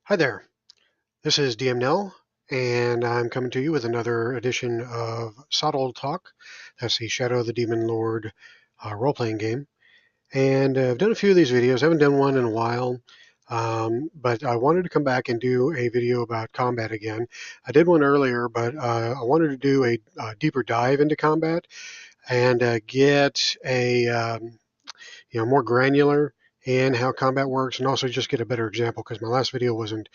Hi there, this is DMNell, and I'm coming to you with another edition of Sotdl Talk. That's the Shadow of the Demon Lord role-playing game. And I've done a few of these videos. I haven't done one in a while, but I wanted to come back and do a video about combat again. I did one earlier, but I wanted to do a deeper dive into combat and get a more granular in how combat works, and also just get a better example because my last video wasn't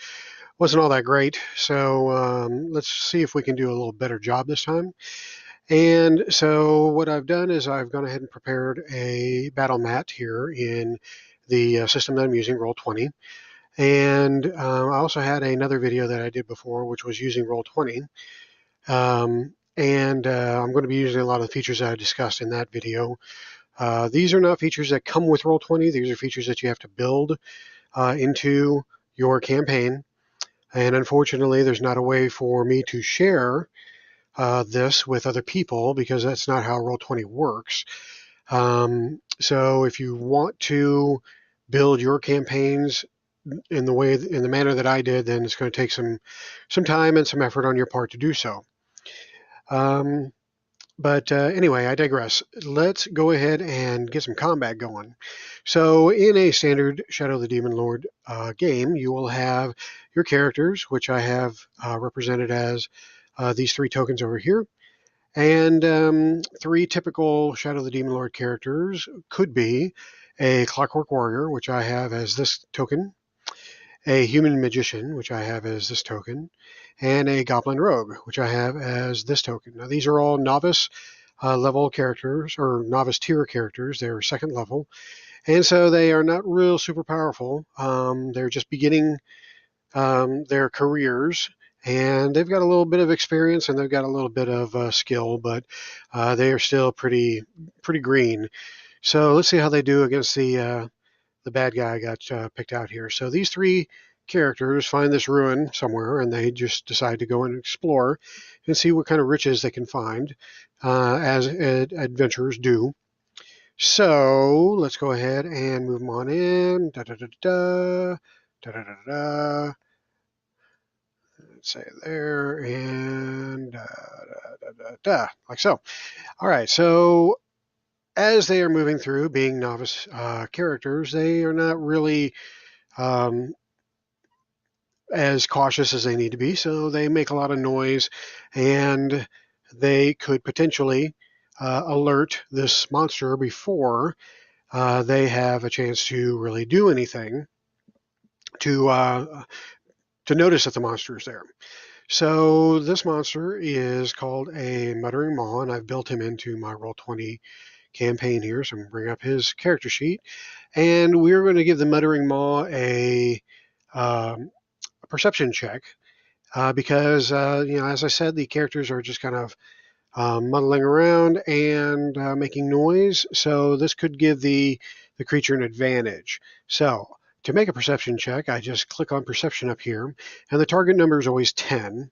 all that great. So let's see if we can do a little better job this time. And so what I've done is I've gone ahead and prepared a battle mat here in the system that I'm using, Roll20. And I also had another video that I did before, which was using Roll20. I'm going to be using a lot of the features that I discussed in that video. These are not features that come with Roll20. These are features that you have to build into your campaign. And unfortunately, there's not a way for me to share this with other people because that's not how Roll20 works. So if you want to build your campaigns in the manner that I did, then it's going to take some time and some effort on your part to do so. But anyway, I digress. Let's go ahead and get some combat going. So in a standard Shadow of the Demon Lord game, you will have your characters, which I have represented as these three tokens over here. And three typical Shadow of the Demon Lord characters could be a Clockwork Warrior, which I have as this token, a Human Magician, which I have as this token, and a Goblin Rogue, which I have as this token. Now, these are all novice level characters, or novice tier characters. They're second level, and so they are not real super powerful. They're just beginning their careers, and they've got a little bit of experience and they've got a little bit of skill, but they are still pretty green. So let's see how they do against the bad guy I got picked out here. So these three characters find this ruin somewhere, and they just decide to go and explore and see what kind of riches they can find, as adventurers do. So let's go ahead and move them on in. Da da da da da da da da. Let's say there and like so. All right. So as they are moving through, being novice characters, they are not really as cautious as they need to be, so they make a lot of noise, and they could potentially alert this monster before they have a chance to really do anything to notice that the monster is there. So this monster is called a Muttering Maw, and I've built him into my Roll20 campaign here. So I'm going to bring up his character sheet, and we're going to give the Muttering Maw a perception check because, as I said, the characters are just kind of muddling around and making noise. So this could give the creature an advantage. So to make a perception check, I just click on perception up here, and the target number is always 10.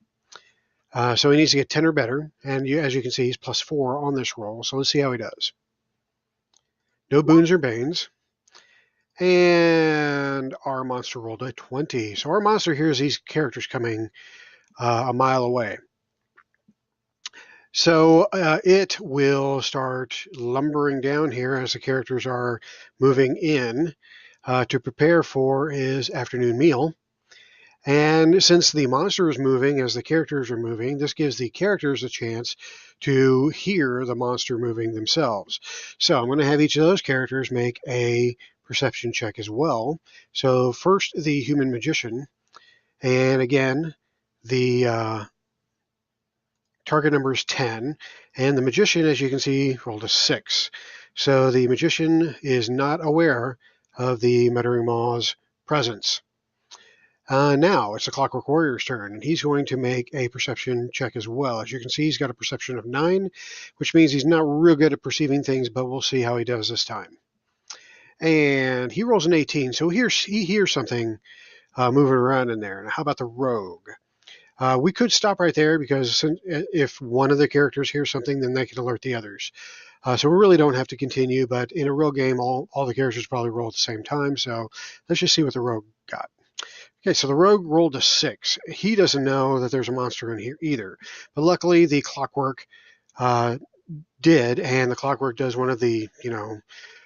So he needs to get 10 or better, and as you can see, he's +4 on this roll. So let's see how he does. No boons or banes. And our monster rolled a 20. So our monster hears these characters coming a mile away. So it will start lumbering down here as the characters are moving in to prepare for his afternoon meal. And since the monster is moving as the characters are moving, this gives the characters a chance to hear the monster moving themselves. So I'm going to have each of those characters make a perception check as well. So first, the Human Magician. And again, the target number is 10. And the Magician, as you can see, rolled a 6. So the Magician is not aware of the Muttering Maw's presence. Now it's the Clockwork Warrior's turn, and he's going to make a perception check as well. As you can see, he's got a perception of 9, which means he's not real good at perceiving things, but we'll see how he does this time. And he rolls an 18, so he hears something moving around in there. Now, how about the Rogue? We could stop right there because if one of the characters hears something, then they can alert the others. So we really don't have to continue, but in a real game, all the characters probably roll at the same time, so let's just see what the Rogue got. Okay, so the rogue rolled a 6. He doesn't know that there's a monster in here either. But luckily, the clockwork uh, did, and the clockwork does one of the,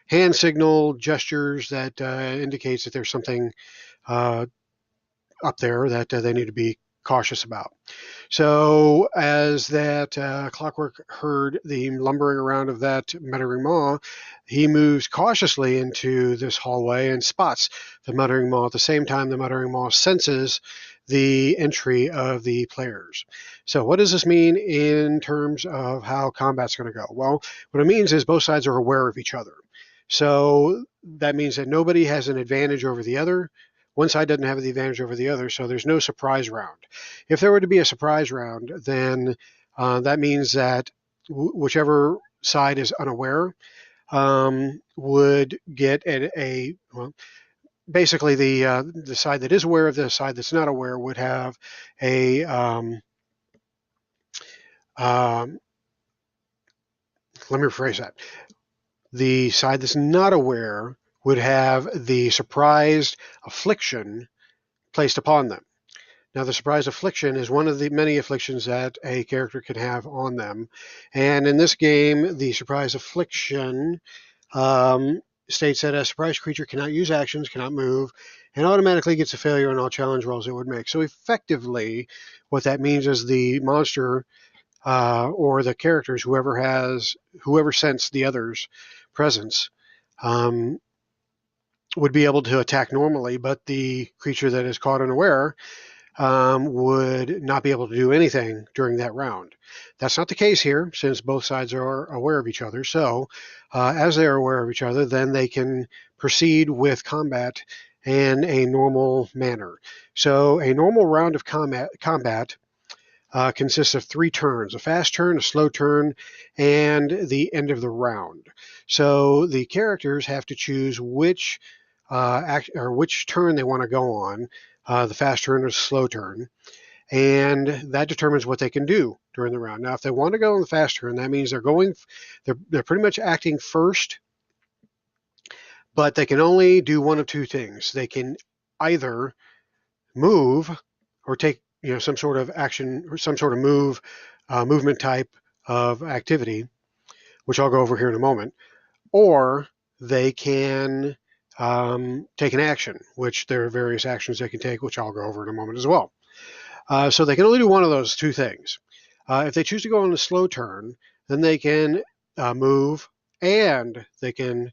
hand signal gestures that indicates that there's something uh, up there that they need to be cautious about. So as that clockwork heard the lumbering around of that muttering maw, he moves cautiously into this hallway and spots the muttering maw. At the same time, the muttering maw senses the entry of the players. So what does this mean in terms of how combat's going to go? Well, what it means is both sides are aware of each other. So that means that nobody has an advantage over the other. One side doesn't have the advantage over the other, so there's no surprise round. If there were to be a surprise round, then that means that whichever side is unaware would get well, basically the side that is aware of the side that's not aware would have a let me rephrase that. The side that's not aware would have the surprised affliction placed upon them. Now, the surprise affliction is one of the many afflictions that a character can have on them. And in this game, the surprise affliction states that a surprised creature cannot use actions, cannot move, and automatically gets a failure on all challenge rolls it would make. So effectively, what that means is the monster or the characters, whoever sensed the other's presence, would be able to attack normally, but the creature that is caught unaware would not be able to do anything during that round. That's not the case here, since both sides are aware of each other. So as they are aware of each other, then they can proceed with combat in a normal manner. So a normal round of combat consists of 3 turns: a fast turn, a slow turn, and the end of the round. So the characters have to choose which turn they want to go on, the fast turn or the slow turn, and that determines what they can do during the round. Now, if they want to go on the fast turn, that means they're pretty much acting first, but they can only do one of 2 things. They can either move or take some sort of action or some sort of movement type of activity, which I'll go over here in a moment, or they can take an action, which there are various actions they can take, which I'll go over in a moment as well. So they can only do one of those 2 things. If they choose to go on a slow turn, then they can move and they can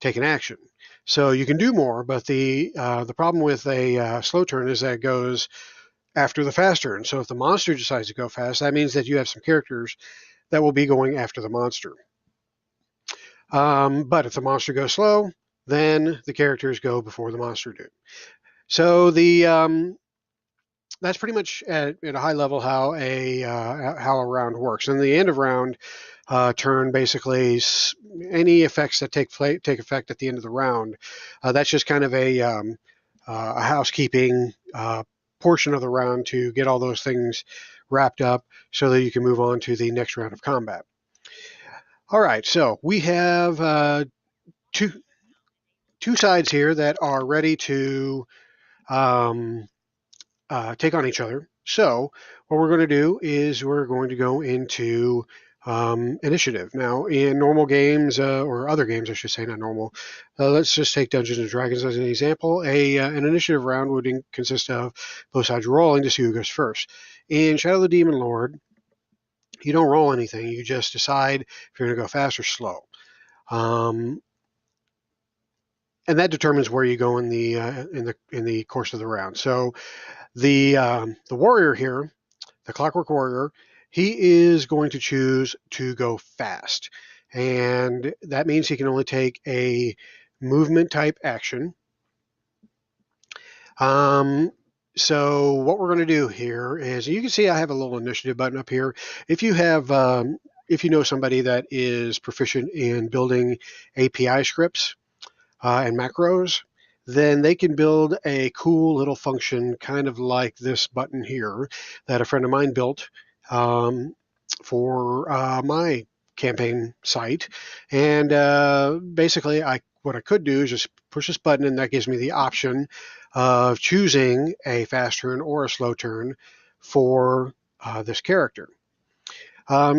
take an action. So you can do more, but the problem with a slow turn is that it goes after the fast turn. So if the monster decides to go fast, that means that you have some characters that will be going after the monster. But if the monster goes slow, then the characters go before the monster do. So that's pretty much at a high level how a round works. And the end of round turn, basically any effects that take effect at the end of the round, that's just kind of a housekeeping portion of the round to get all those things wrapped up so that you can move on to the next round of combat. All right, so we have two sides here that are ready to take on each other. So what we're going to do is we're going to go into initiative. Now, in normal games, or other games, I should say, not normal, let's just take Dungeons and Dragons as an example. An initiative round would consist of both sides rolling to see who goes first. In Shadow of the Demon Lord, you don't roll anything. You just decide if you're going to go fast or slow. And that determines where you go in the course of the round. So the warrior here, the Clockwork Warrior, he is going to choose to go fast, and that means he can only take a movement type action. So what we're going to do here is, you can see I have a little initiative button up here. If you know somebody that is proficient in building API scripts and macros, then they can build a cool little function kind of like this button here that a friend of mine built for my campaign site. And basically, what I could do is just push this button, and that gives me the option of choosing a fast turn or a slow turn for this character.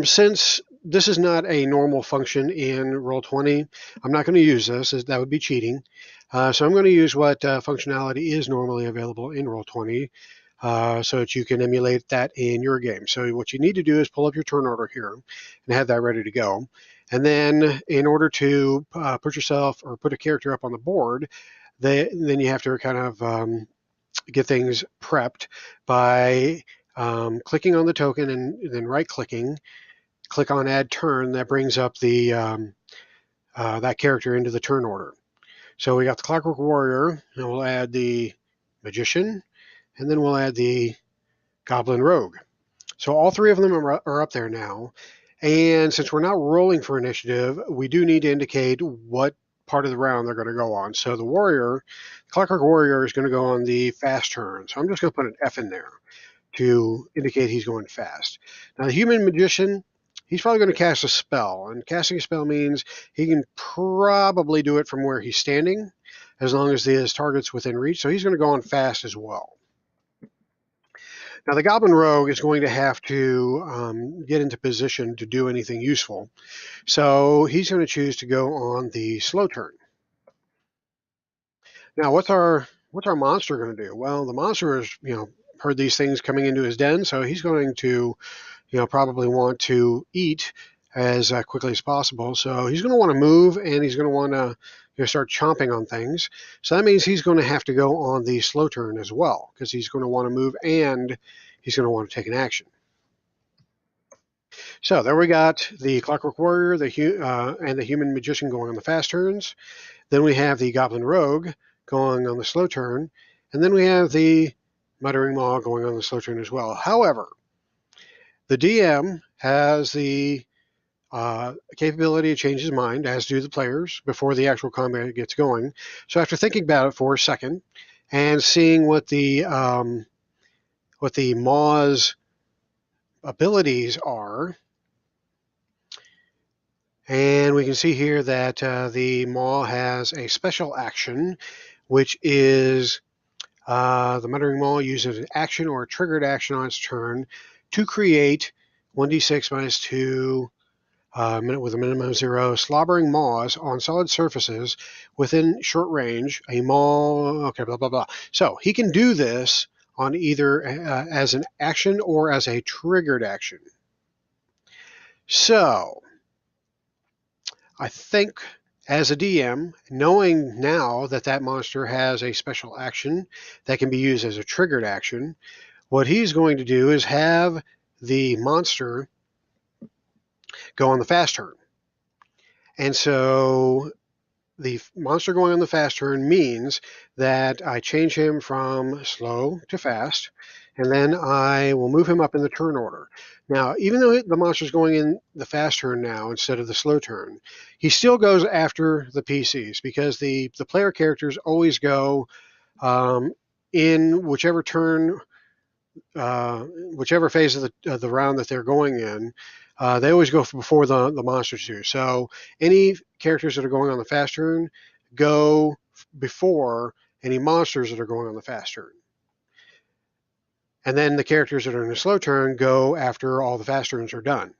Since this is not a normal function in Roll20, I'm not going to use this, as that would be cheating. So I'm going to use what functionality is normally available in Roll20 so that you can emulate that in your game. So what you need to do is pull up your turn order here and have that ready to go. And then in order to put yourself or put a character up on the board, then you have to kind of get things prepped by clicking on the token and then right-clicking. Click on Add Turn. That brings up the that character into the turn order. So we got the Clockwork Warrior, and we'll add the Magician, and then we'll add the Goblin Rogue. So all three of them are up there now. And since we're not rolling for initiative, we do need to indicate what part of the round they're going to go on. So the Warrior, Clockwork Warrior, is going to go on the fast turn. So I'm just going to put an F in there to indicate he's going fast. Now the Human Magician, he's probably going to cast a spell. And casting a spell means he can probably do it from where he's standing, as long as his target's within reach. So he's going to go on fast as well. Now the Goblin Rogue is going to have to get into position to do anything useful. So he's going to choose to go on the slow turn. Now what's our monster going to do? Well, the monster has heard these things coming into his den, so he's going to probably want to eat as quickly as possible. So he's going to want to move, and he's going to want to start chomping on things. So that means he's going to have to go on the slow turn as well, because he's going to want to move and he's going to want to take an action. So there we got the Clockwork Warrior and the Human Magician going on the fast turns. Then we have the Goblin Rogue going on the slow turn. And then we have the Muttering Maw going on the slow turn as well. However, the DM has the capability to change his mind, as do the players, before the actual combat gets going. So after thinking about it for a second and seeing what the Maw's abilities are, and we can see here that the Maw has a special action, which is the Muttering Maw uses an action or a triggered action on its turn to create 1d6 minus 2 with a minimum of 0 slobbering maws on solid surfaces within short range. A maw, okay, blah, blah, blah. So he can do this on either as an action or as a triggered action. So I think as a DM, knowing now that that monster has a special action that can be used as a triggered action, what he's going to do is have the monster go on the fast turn. And so the monster going on the fast turn means that I change him from slow to fast, and then I will move him up in the turn order. Now, even though the monster's going in the fast turn now instead of the slow turn, he still goes after the PCs, because the player characters always go in whichever turn, whichever phase of the round that they're going in. They always go before the monsters do. So any characters that are going on the fast turn go before any monsters that are going on the fast turn. And then the characters that are in the slow turn go after all the fast turns are done.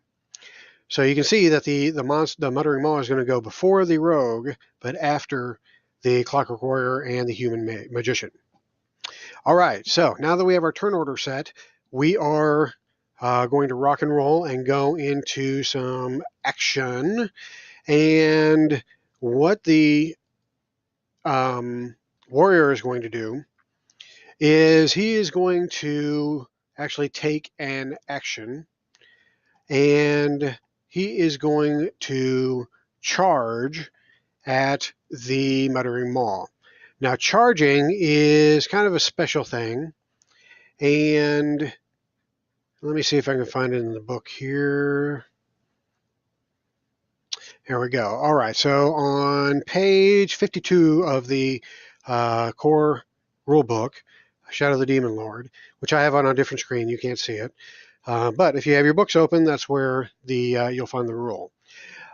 So you can see that the Muttering Maw is going to go before the Rogue, but after the Clockwork Warrior and the Human Magician. All right, so now that we have our turn order set, we are going to rock and roll and go into some action. And what the warrior is going to do is he is going to actually take an action, and he is going to charge at the Muttering Maw. Now, charging is kind of a special thing, and let me see if I can find it in the book here. Here we go. All right, so on page 52 of the core rulebook, Shadow of the Demon Lord, which I have on a different screen, you can't see it. But if you have your books open, that's where you'll find the rule.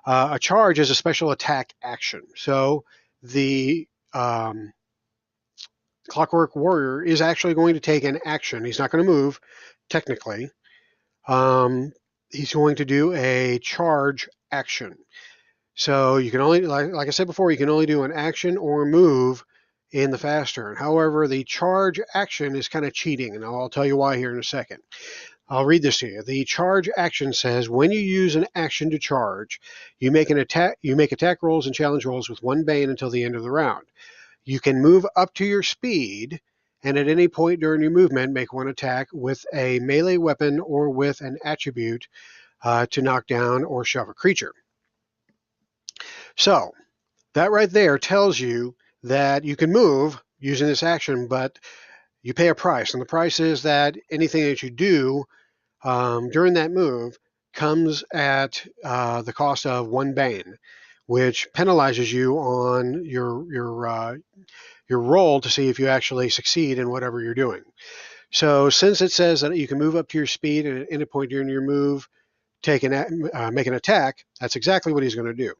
A charge is a special attack action. So the Clockwork Warrior is actually going to take an action. He's not going to move, technically. He's going to do a charge action. So you can only, like I said before, you can only do an action or move in the fast turn. However, the charge action is kind of cheating, and I'll tell you why here in a second. I'll read this to you. The charge action says when you use an action to charge, you make attack rolls and challenge rolls with one bane until the end of the round. You can move up to your speed, and at any point during your movement, make one attack with a melee weapon or with an attribute to knock down or shove a creature. So that right there tells you that you can move using this action, but you pay a price. And the price is that anything that you do during that move comes at the cost of one bane, which penalizes you on your roll to see if you actually succeed in whatever you're doing. So since it says that you can move up to your speed and at any point during your move make an attack, that's exactly what he's going to do.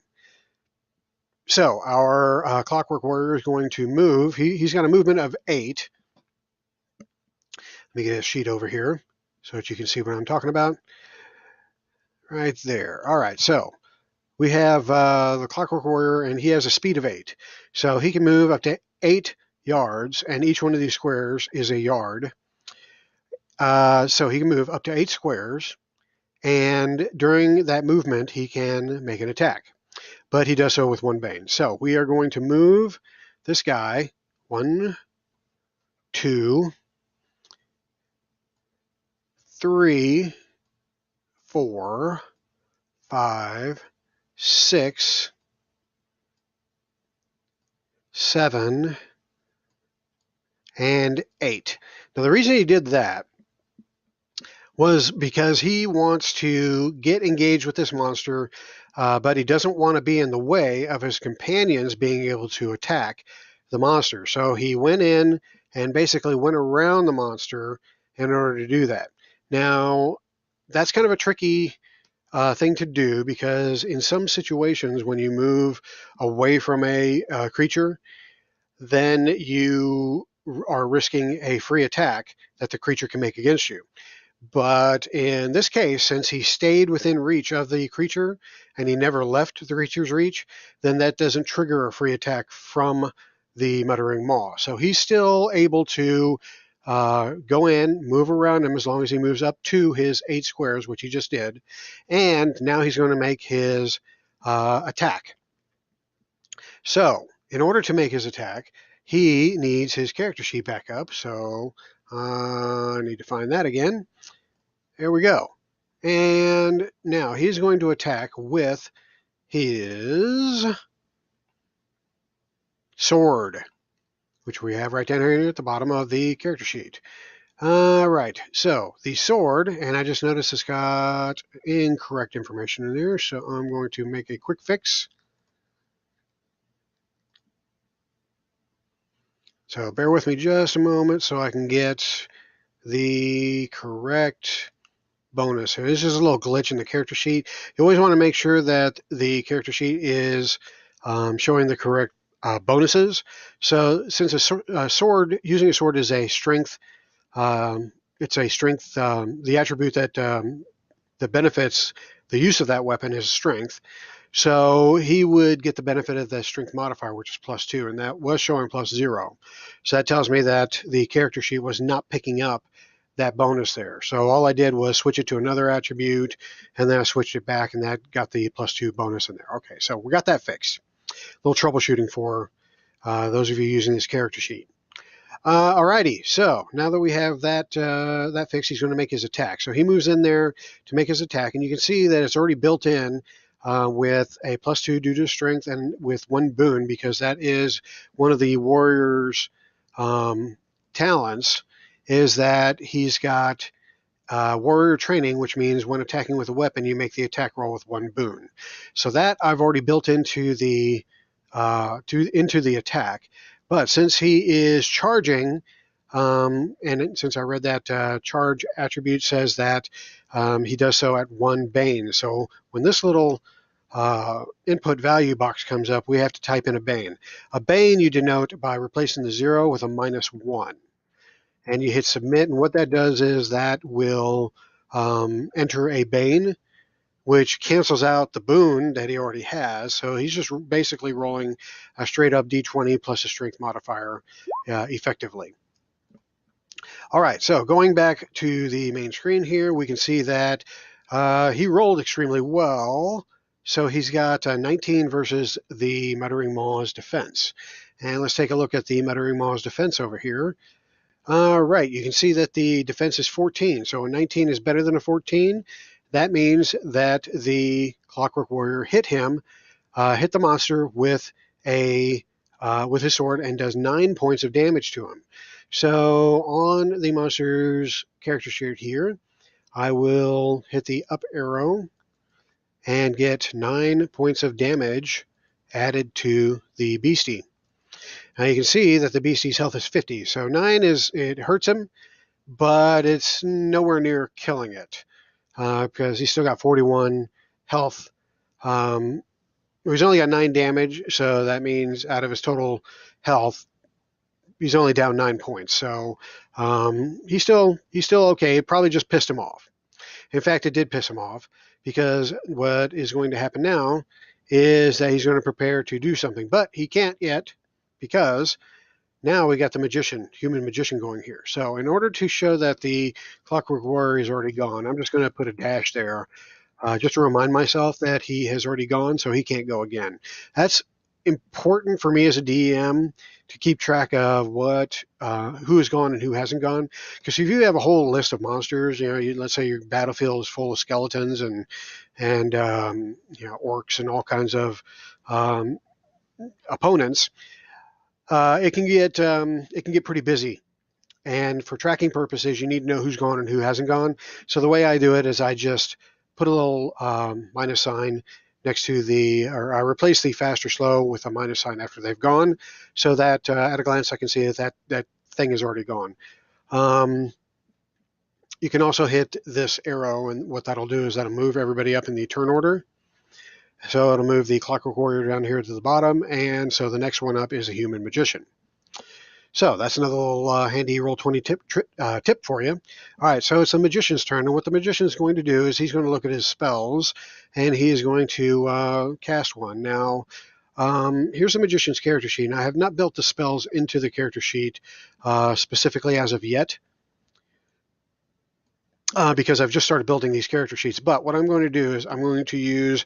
So our Clockwork Warrior is going to move. He's got a movement of 8. Let me get a sheet over here so that you can see what I'm talking about. Right there. All right, so we have the Clockwork Warrior, and he has a speed of 8. So he can move up to 8 yards, and each one of these squares is a yard. So he can move up to 8 squares, and during that movement, he can make an attack. But he does so with one bane. So we are going to move this guy 1, 2, 3, 4, 5, 6, 7, and 8. Now the reason he did that was because he wants to get engaged with this monster, but he doesn't want to be in the way of his companions being able to attack the monster. So he went in and basically went around the monster in order to do that. Now, that's kind of a tricky thing to do because in some situations when you move away from a creature, then you are risking a free attack that the creature can make against you. But in this case, since he stayed within reach of the creature and he never left the creature's reach, then that doesn't trigger a free attack from the Muttering Maw. So he's still able to go in, move around him as long as he moves up to his 8 squares, which he just did. And now he's going to make his attack. So in order to make his attack, he needs his character sheet back up. So I need to find that again. There we go. And now he's going to attack with his sword, which we have right down here at the bottom of the character sheet. All right, so the sword, and I just noticed it's got incorrect information in there, so I'm going to make a quick fix. So bear with me just a moment so I can get the correct bonus. So this is a little glitch in the character sheet. You always want to make sure that the character sheet is showing the correct bonuses. So since a sword, using a sword is a strength, it's a strength, the attribute that benefits the use of that weapon is strength. So he would get the benefit of the strength modifier, which is +2, and that was showing +0. So that tells me that the character sheet was not picking up that bonus there. So all I did was switch it to another attribute, and then I switched it back, and that got the +2 bonus in there. Okay, so we got that fixed. A little troubleshooting for those of you using this character sheet. Alrighty, so now that we have that that fixed, he's going to make his attack. So he moves in there to make his attack, and you can see that it's already built in with a +2 due to strength and with 1 boon, because that is one of the warrior's talents, is that he's got warrior training, which means when attacking with a weapon, you make the attack roll with 1 boon. So that I've already built into the attack. But since he is charging, and since I read that charge attribute says that he does so at 1 bane. So when this little input value box comes up, we have to type in a bane. A bane you denote by replacing the 0 with a -1. And you hit submit, and what that does is that will enter a bane, which cancels out the boon that he already has. So he's just basically rolling a straight up d20 plus a strength modifier effectively. All right, so going back to the main screen here, we can see that he rolled extremely well. So he's got 19 versus the Muttering Maw's defense. And let's take a look at the Muttering Maw's defense over here. All right, you can see that the defense is 14. So a 19 is better than a 14. That means that the Clockwork Warrior hit him, hit the monster with his sword and does 9 points of damage to him. So on the monster's character sheet here, I will hit the up arrow and get 9 points of damage added to the beastie. Now you can see that the beastie's health is 50. So 9 it hurts him, but it's nowhere near killing it because he's still got 41 health. He's only got 9 damage, so that means out of his total health, he's only down 9 points. So he's still okay. It probably just pissed him off. In fact, it did piss him off because what is going to happen now is that he's going to prepare to do something, but he can't yet because now we got the human magician going here. So in order to show that the Clockwork Warrior is already gone, I'm just going to put a dash there just to remind myself that he has already gone, so he can't go again. That's important for me as a DM to keep track of who has gone and who hasn't gone. Because if you have a whole list of monsters, let's say your battlefield is full of skeletons and orcs and all kinds of opponents, it can get pretty busy. And for tracking purposes, you need to know who's gone and who hasn't gone. So the way I do it is I just put a little minus sign next to I replace the fast or slow with a minus sign after they've gone, so that at a glance I can see that thing is already gone. You can also hit this arrow, and what that'll do is that'll move everybody up in the turn order. So it'll move the Clockwork Warrior down here to the bottom, and so the next one up is a Human Magician. So that's another little handy Roll20 tip for you. All right, so it's the Magician's turn, and what the Magician is going to do is he's going to look at his spells, and he is going to cast one. Now, here's the Magician's character sheet, and I have not built the spells into the character sheet specifically as of yet, because I've just started building these character sheets. But what I'm going to do is I'm going to use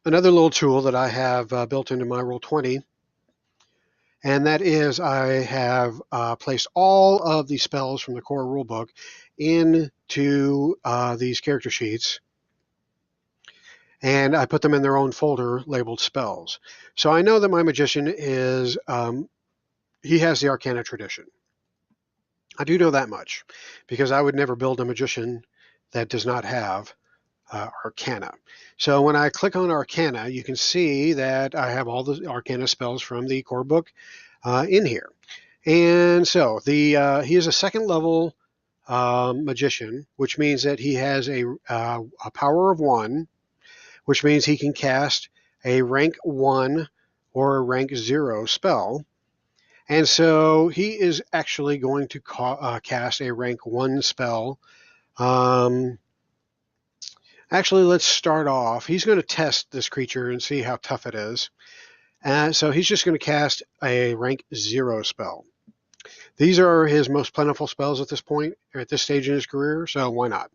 another little tool that I have built into my Roll20, and that is I have placed all of the spells from the core rulebook into these character sheets, and I put them in their own folder labeled spells. So I know that my magician is, he has the Arcana tradition. I do know that much because I would never build a magician that does not have Arcana. So when I click on Arcana, you can see that I have all the Arcana spells from the core book in here. And so he is a second level magician, which means that he has a power of 1, which means he can cast a rank 1 or a rank 0 spell. And so he is actually going to cast a rank 1 spell. Actually, let's start off. He's going to test this creature and see how tough it is. So he's just going to cast a rank 0 spell. These are his most plentiful spells at this point, or at this stage in his career, so why not?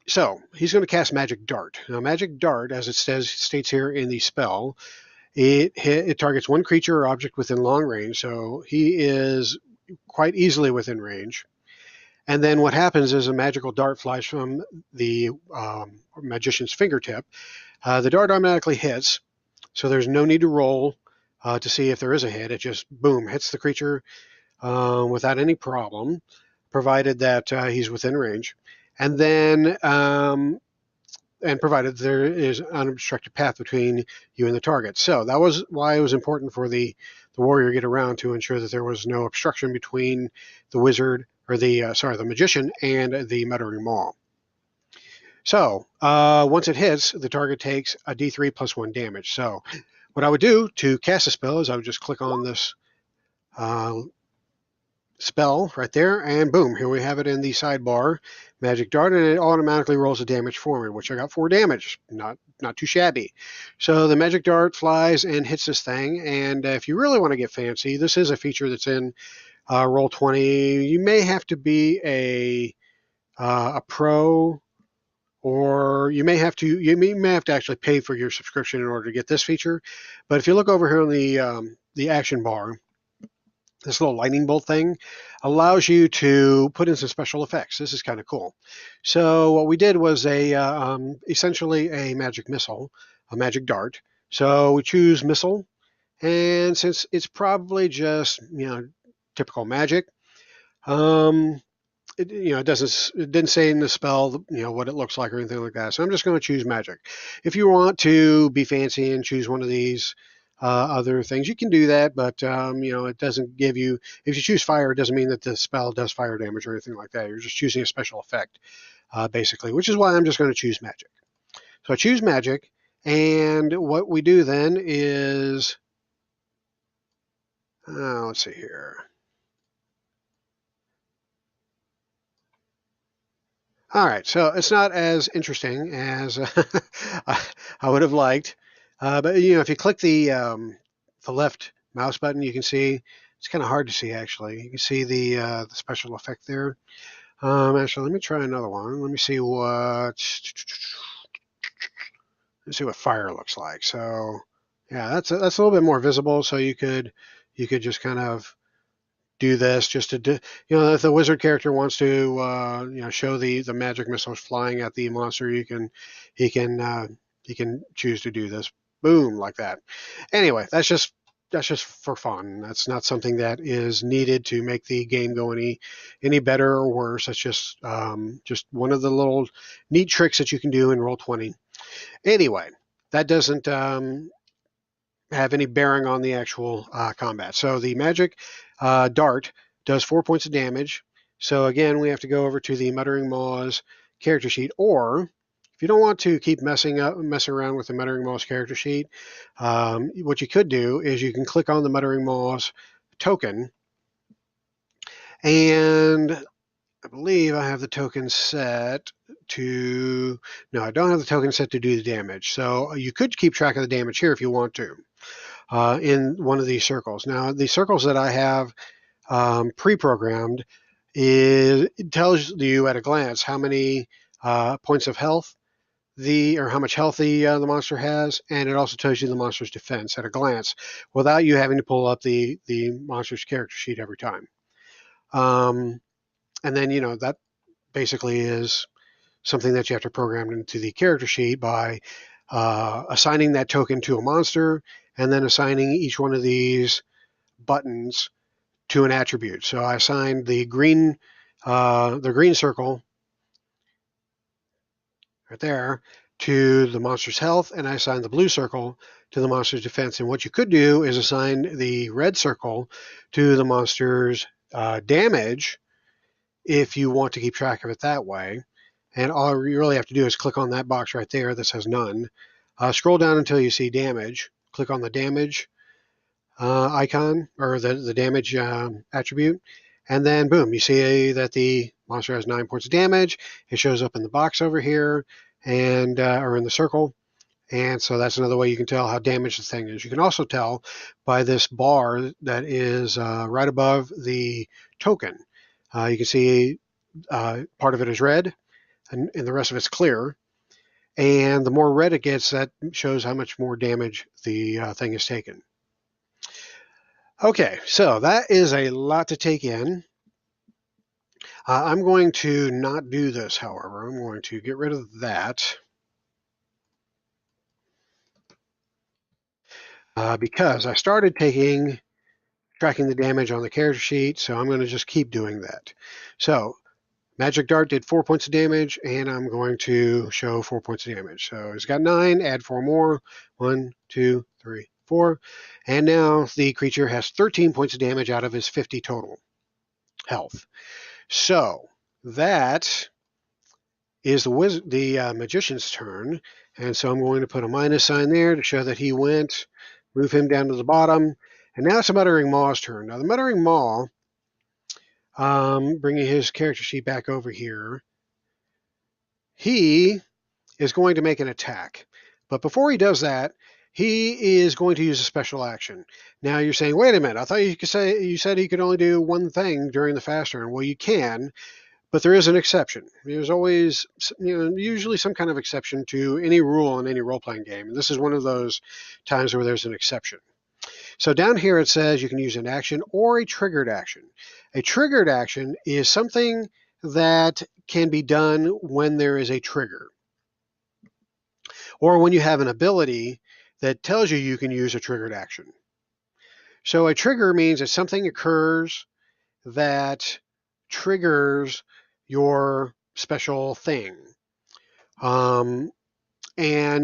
So he's going to cast Magic Dart. Now, Magic Dart, as it states here in the spell, it targets one creature or object within long range, so he is quite easily within range. And then what happens is a magical dart flies from the magician's fingertip. The dart automatically hits, so there's no need to roll to see if there is a hit. It just, boom, hits the creature without any problem, provided that he's within range. And then, and provided there is an unobstructed path between you and the target. So that was why it was important for the warrior to get around to ensure that there was no obstruction between the wizard, or the magician, and the Muttering Maw. So once it hits, the target takes a D3 plus 1 damage. So what I would do to cast a spell is I would just click on this spell right there, and boom, here we have it in the sidebar, Magic Dart, and it automatically rolls the damage for me, which I got 4 damage. Not too shabby. So the Magic Dart flies and hits this thing, and if you really want to get fancy, this is a feature that's in Roll20. You may have to be a pro, or you may have to actually pay for your subscription in order to get this feature. But if you look over here on the action bar, this little lightning bolt thing allows you to put in some special effects. This is kind of cool. So what we did was essentially a magic missile, a magic dart. So we choose missile, and since it's probably just typical magic, um, it didn't say in the spell, what it looks like or anything like that. So I'm just going to choose magic. If you want to be fancy and choose one of these other things, you can do that, but it doesn't give you. If you choose fire, it doesn't mean that the spell does fire damage or anything like that. You're just choosing a special effect, basically, which is why I'm just going to choose magic. So I choose magic, and what we do then is, let's see here. All right, so it's not as interesting as I would have liked, but if you click the left mouse button, you can see it's kind of hard to see actually. You can see the special effect there. Actually, let me try another one. Let me see what fire looks like. So yeah, that's a little bit more visible. So you could just kind of do this just to if the wizard character wants to show the magic missiles flying at the monster, he can choose to do this, boom, like that. Anyway, that's just for fun. That's not something that is needed to make the game go any better or worse. That's just one of the little neat tricks that you can do in Roll20. Anyway, that doesn't have any bearing on the actual combat. So the magic dart does 4 points of damage. So again, we have to go over to the Muttering Maws character sheet, or if you don't want to keep messing around with the Muttering Maws character sheet, what you could do is you can click on the Muttering Maws token, and I believe I have the token set to. No, I don't have the token set to do the damage. So you could keep track of the damage here if you want to. In one of these circles. Now, the circles that I have pre-programmed, it tells you at a glance how many points of health or how much health the monster has, and it also tells you the monster's defense at a glance without you having to pull up the monster's character sheet every time. And then that basically is something that you have to program into the character sheet by assigning that token to a monster, and then assigning each one of these buttons to an attribute. So I assigned the green circle right there to the monster's health, and I assigned the blue circle to the monster's defense. And what you could do is assign the red circle to the monster's damage if you want to keep track of it that way. And all you really have to do is click on that box right there that says none. Scroll down until you see damage. Click on the damage icon, or the damage attribute, and then boom, you see that the monster has 9 points of damage. It shows up in the box over here, and or in the circle. And so that's another way you can tell how damaged the thing is. You can also tell by this bar that is right above the token. You can see part of it is red, and the rest of it's clear. And the more red it gets, that shows how much more damage the thing has taken. Okay, so that is a lot to take in. I'm going to not do this, however. I'm going to get rid of that because I started tracking the damage on the character sheet, so I'm going to just keep doing that. So Magic Dart did 4 points of damage, and I'm going to show 4 points of damage. So it's got 9, add 4 more. 1, 2, 3, 4. And now the creature has 13 points of damage out of his 50 total health. So that is the magician's turn, and so I'm going to put a minus sign there to show that he went, move him down to the bottom, and now it's the Muttering Maw's turn. Now the Muttering Maw, bringing his character sheet back over here, he is going to make an attack. But before he does that, he is going to use a special action. Now you're saying, wait a minute, I thought you said he could only do one thing during the fast turn. Well, you can, but there is an exception. There's always, usually some kind of exception to any rule in any role-playing game. And this is one of those times where there's an exception. So down here it says you can use an action or a triggered action. A triggered action is something that can be done when there is a trigger, or when you have an ability that tells you can use a triggered action. So a trigger means that something occurs that triggers your special thing. And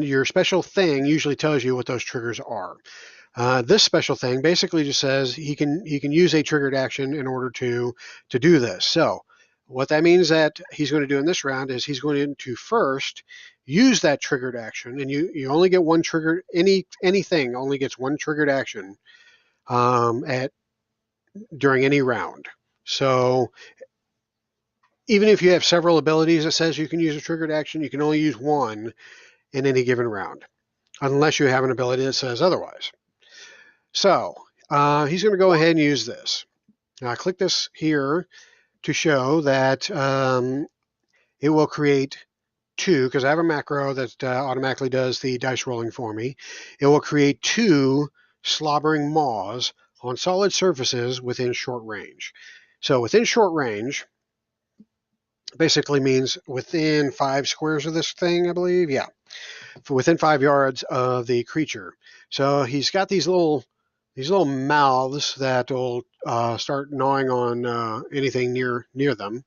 your special thing usually tells you what those triggers are. This special thing basically just says he can use a triggered action in order to do this. So what that means that he's going to do in this round is he's going to first use that triggered action, and you only get one triggered, anything only gets one triggered action during any round. So even if you have several abilities that says you can use a triggered action, you can only use one in any given round, unless you have an ability that says otherwise. So he's going to go ahead and use this. Now I click this here to show that it will create two, because I have a macro that automatically does the dice rolling for me. It will create two slobbering maws on solid surfaces within short range. So within short range basically means within 5 squares of this thing, I believe. Yeah, within 5 yards of the creature. So he's got these little mouths that will start gnawing on anything near them.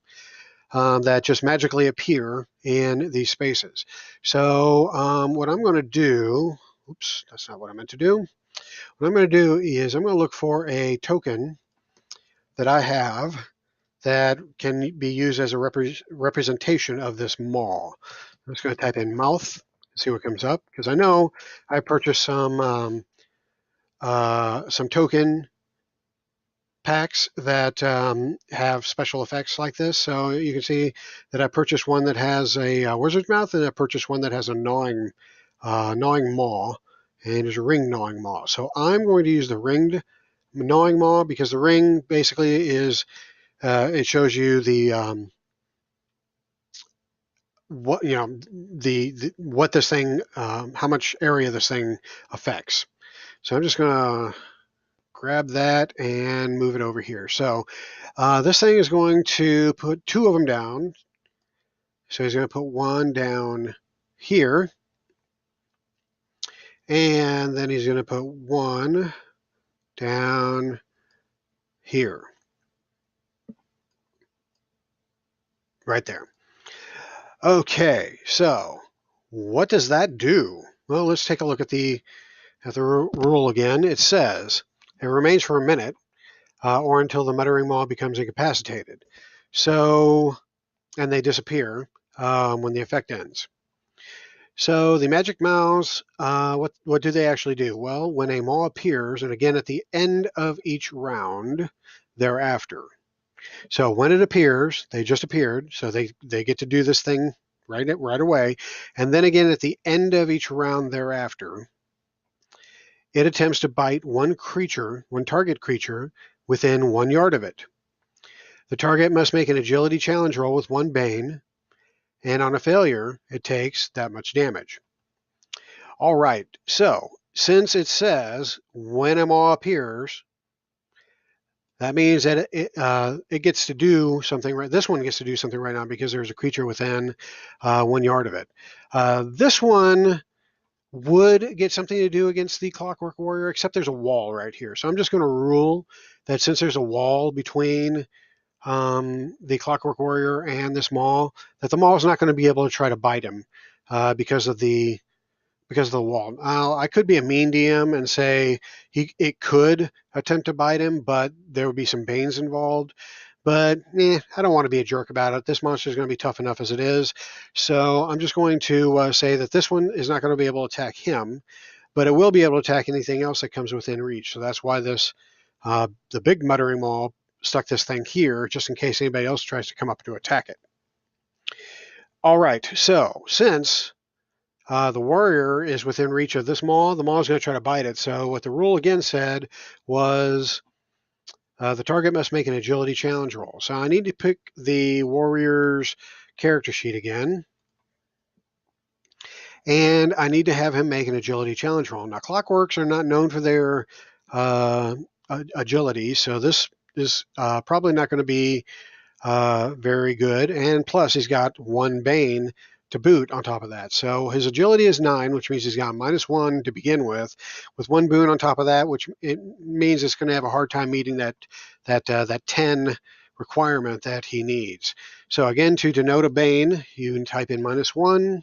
That just magically appear in these spaces. So what I'm going to do, oops, that's not what I meant to do. What I'm going to do is I'm going to look for a token that I have that can be used as a representation of this maw. I'm just going to type in mouth and see what comes up, because I know I purchased some token packs that have special effects like this. So you can see that I purchased one that has a wizard's mouth, and I purchased one that has a gnawing maw, and there's a ring gnawing maw. So I'm going to use the ringed gnawing maw, because the ring basically is it shows you the what what this thing, how much area this thing affects. So I'm just going to grab that and move it over here. So this thing is going to put 2 of them down. So he's going to put 1 down here, and then he's going to put 1 down here, right there. Okay, so what does that do? Well, let's take a look at the rule again. It says it remains for a minute or until the Muttering Maw becomes incapacitated. So, and they disappear when the effect ends. So the magic mouths, what do they actually do? Well, when a maw appears, and again at the end of each round thereafter. So when it appears, they just appeared, so they get to do this thing right away. And then again at the end of each round thereafter, it attempts to bite one target creature within 1 yard of it. The target must make an agility challenge roll with 1 bane, and on a failure, it takes that much damage. All right, so since it says when a maw appears, that means that it gets to do something right. This one gets to do something right now because there's a creature within 1 yard of it. This one would get something to do against the Clockwork Warrior, except there's a wall right here. So I'm just going to rule that since there's a wall between the Clockwork Warrior and this maw, that the maw is not going to be able to try to bite him because of the wall. I could be a mean DM and say it could attempt to bite him, but there would be some banes involved. but I don't want to be a jerk about it. This monster is going to be tough enough as it is. So I'm just going to say that this one is not going to be able to attack him, but it will be able to attack anything else that comes within reach. So that's why the big muttering maw stuck this thing here, just in case anybody else tries to come up to attack it. All right, so since the warrior is within reach of this maw, the maw is going to try to bite it. So what the rule again said was the target must make an agility challenge roll. So I need to pick the warrior's character sheet again. And I need to have him make an agility challenge roll. Now, clockworks are not known for their agility, so this is probably not going to be very good. And plus, he's got 1 Bane to boot on top of that. So his agility is 9, which means he's got -1 to begin with 1 boon on top of that, which it means it's going to have a hard time meeting that 10 requirement that he needs. So again, to denote a Bane, you can type in -1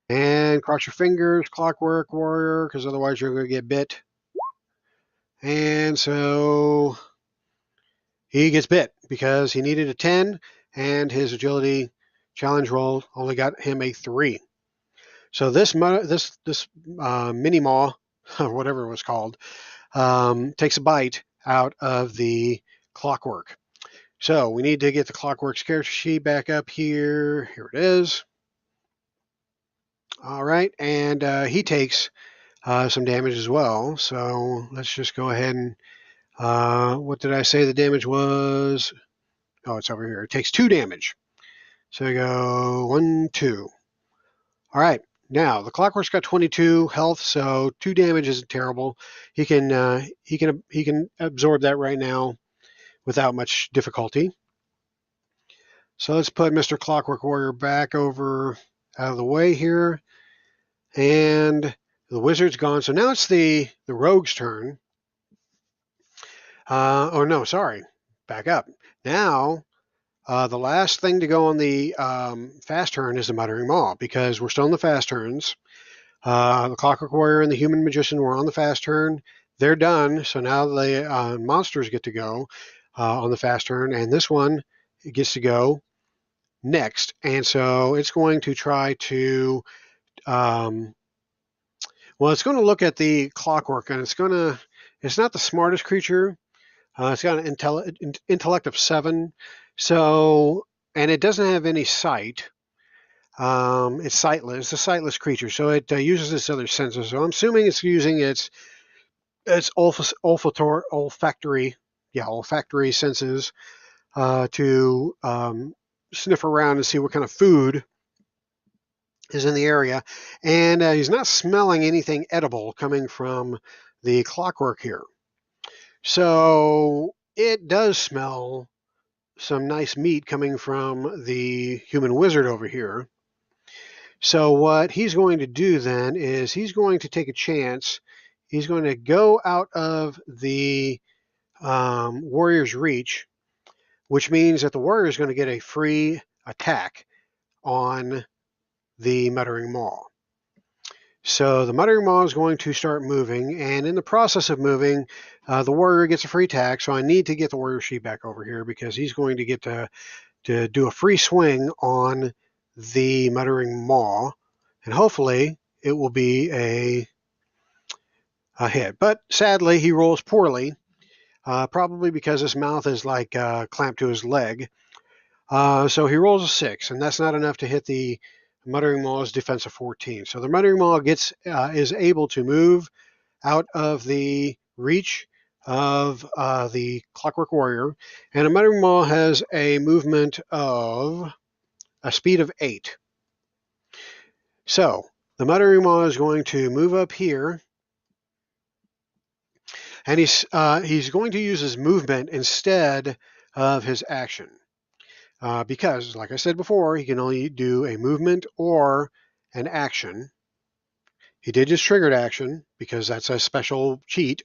and cross your fingers, clockwork warrior, because otherwise you're going to get bit. And so he gets bit because he needed a 10 and his agility challenge roll only got him a 3. So this mini maw, or whatever it was called, takes a bite out of the clockwork. So we need to get the clockwork's character sheet back up here. Here it is. All right, and he takes some damage as well. So let's just go ahead and what did I say the damage was? Oh, it's over here. It takes 2 damage. So we go 1, 2. All right. Now the clockwork's got 22 health, so 2 damage isn't terrible. He can absorb that right now without much difficulty. So let's put Mr. Clockwork Warrior back over out of the way here, and the wizard's gone. So now it's the rogue's turn. Oh no, sorry. Back up. Now the last thing to go on the fast turn is the Muttering Maw, because we're still in the fast turns. The Clockwork Warrior and the Human Magician were on the fast turn. They're done, so now the monsters get to go on the fast turn, and this one gets to go next. And so it's going to try to, it's going to look at the Clockwork, and it's not the smartest creature. It's got an intellect of 7. So, and it doesn't have any sight. It's sightless. It's a sightless creature, so it uses its other senses. So I'm assuming it's using its olfactory senses to sniff around and see what kind of food is in the area. And he's not smelling anything edible coming from the clockwork here. So it does smell some nice meat coming from the human wizard over here. So what he's going to do then is he's going to take a chance. He's going to go out of the warrior's reach, which means that the warrior is going to get a free attack on the Muttering Maw. So the Muttering Maw is going to start moving, and in the process of moving, the warrior gets a free attack. So I need to get the warrior sheet back over here because he's going to get to do a free swing on the Muttering Maw, and hopefully it will be a hit. But sadly, he rolls poorly, probably because his mouth is like clamped to his leg. So he rolls a 6, and that's not enough to hit the Muttering Maw's defense of 14. So the Muttering Maw is able to move out of the reach of the Clockwork Warrior, and a Muttering Maw has a movement of a speed of 8. So the Muttering Maw is going to move up here, and he's going to use his movement instead of his action. Because, like I said before, he can only do a movement or an action. He did just triggered action because that's a special cheat.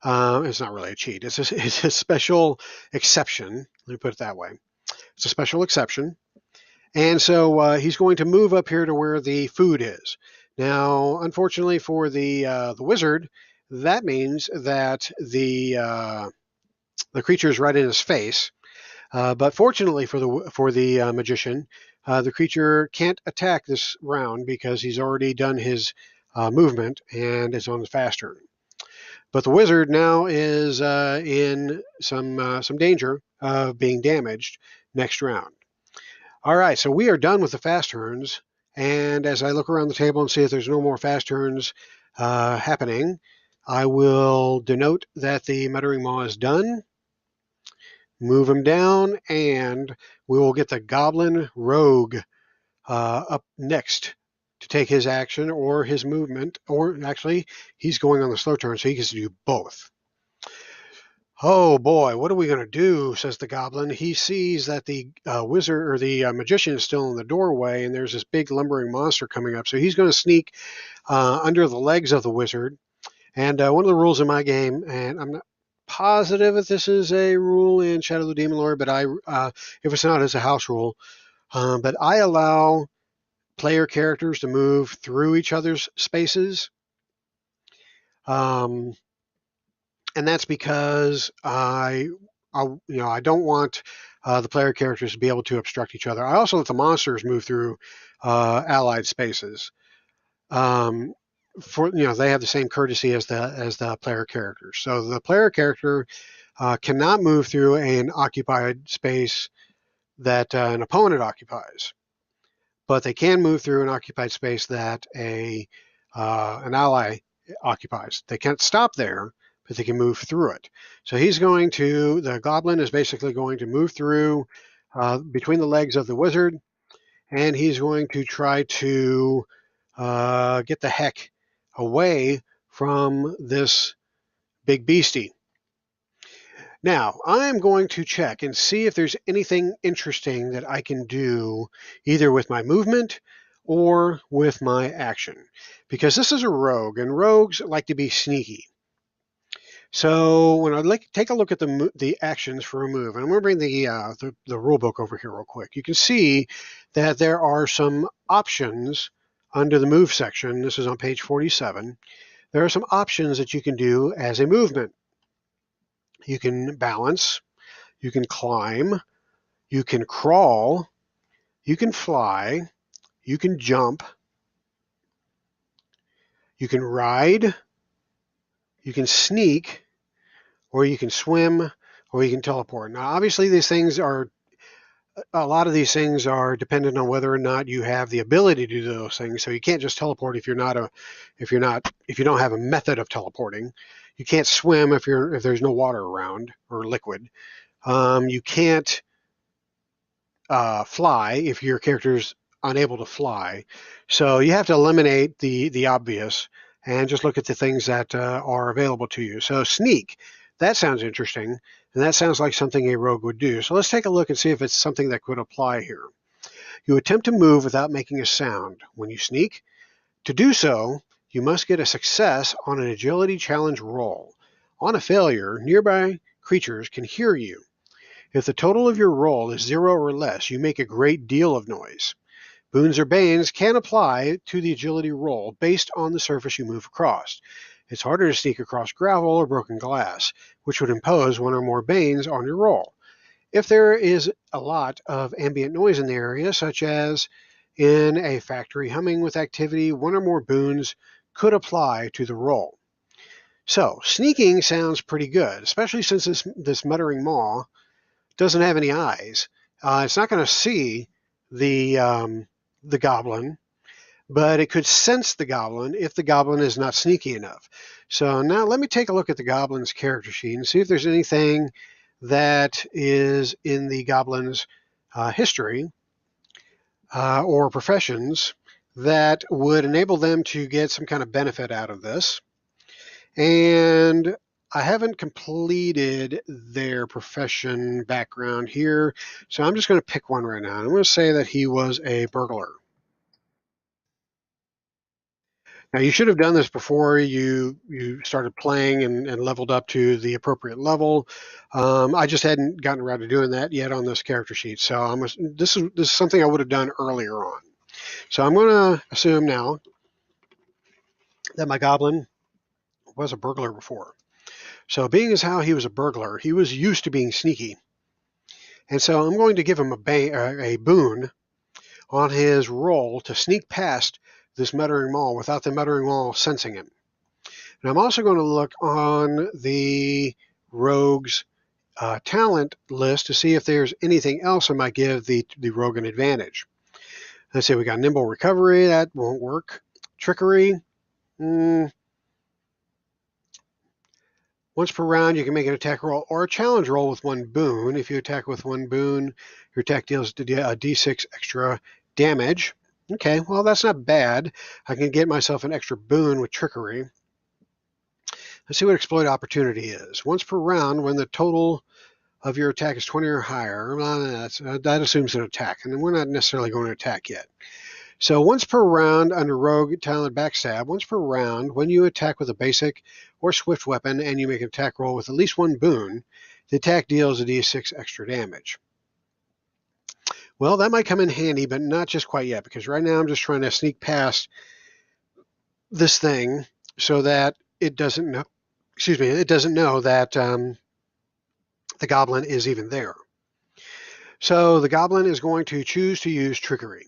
It's not really a cheat. It's a special exception. Let me put it that way. It's a special exception. And so he's going to move up here to where the food is. Now, unfortunately for the wizard, that means that the creature is right in his face. But fortunately for the magician, the creature can't attack this round because he's already done his movement and is on the fast turn. But the wizard now is in some danger of being damaged next round. All right, so we are done with the fast turns. And as I look around the table and see if there's no more fast turns happening, I will denote that the Muttering Maw is done, move him down, and we will get the Goblin Rogue up next to take his action or his movement, or actually, he's going on the slow turn, so he gets to do both. Oh boy, what are we going to do? Says the goblin. He sees that the wizard or the magician is still in the doorway, and there's this big lumbering monster coming up. So he's going to sneak under the legs of the wizard. And one of the rules in my game, and I'm not positive if this is a rule in Shadow of the Demon Lord, but if it's not, it's a house rule. But I allow player characters to move through each other's spaces. And that's because I don't want the player characters to be able to obstruct each other. I also let the monsters move through allied spaces. They have the same courtesy as the player characters. So the player character cannot move through an occupied space that an opponent occupies, but they can move through an occupied space that an ally occupies. They can't stop there, but they can move through it. So the goblin is basically going to move through between the legs of the wizard, and he's going to try to get the heck away from this big beastie. Now, I'm going to check and see if there's anything interesting that I can do either with my movement or with my action, because this is a rogue, and rogues like to be sneaky. So when I take a look at the actions for a move, and I'm going to bring the rule book over here real quick, you can see that there are some options under the move section. This is on page 47. There are some options that you can do as a movement. You can balance, you can climb, you can crawl, you can fly, you can jump, you can ride, you can sneak, or you can swim, or you can teleport. Now, obviously, a lot of these things are dependent on whether or not you have the ability to do those things. So you can't just teleport if you don't have a method of teleporting. You can't swim if there's no water around or liquid. You can't fly if your character's unable to fly. So you have to eliminate the obvious and just look at the things that are available to you. So sneak, that sounds interesting, and that sounds like something a rogue would do. So let's take a look and see if it's something that could apply here. You attempt to move without making a sound when you sneak. To do so, you must get a success on an agility challenge roll. On a failure, nearby creatures can hear you. If the total of your roll is 0 or less, you make a great deal of noise. Boons or banes can apply to the agility roll based on the surface you move across. It's harder to sneak across gravel or broken glass, which would impose 1 or more banes on your roll. If there is a lot of ambient noise in the area, such as in a factory humming with activity, 1 or more boons could apply to the roll. So, sneaking sounds pretty good, especially since this muttering maw doesn't have any eyes. It's not going to see the goblin, but it could sense the goblin if the goblin is not sneaky enough. So now let me take a look at the goblin's character sheet and see if there's anything that is in the goblin's history or professions that would enable them to get some kind of benefit out of this. And I haven't completed their profession background here, so I'm just going to pick one right now. I'm going to say that he was a burglar. Now, you should have done this before you started playing and leveled up to the appropriate level. I just hadn't gotten around to doing that yet on this character sheet, so this is something I would have done earlier on. So I'm going to assume now that my goblin was a burglar before. So being as how he was a burglar, he was used to being sneaky. And so I'm going to give him a boon on his roll to sneak past this muttering maw without the muttering maw sensing him. And I'm also going to look on the rogue's talent list to see if there's anything else that might give the rogue an advantage. Let's see, we got nimble recovery. That won't work. Trickery. Once per round, you can make an attack roll or a challenge roll with one boon. If you attack with one boon, your attack deals a d6 extra damage. Okay, well, that's not bad. I can get myself an extra boon with trickery. Let's see what exploit opportunity is. Once per round, when the total of your attack is 20 or higher, that assumes an attack, and we're not necessarily going to attack yet. So once per round under Rogue Talent Backstab, once per round, when you attack with a basic or swift weapon and you make an attack roll with at least one boon, the attack deals a d6 extra damage. Well, that might come in handy, but not just quite yet, because right now I'm just trying to sneak past this thing so that it doesn't know, it doesn't know that the goblin is even there. So the goblin is going to choose to use trickery.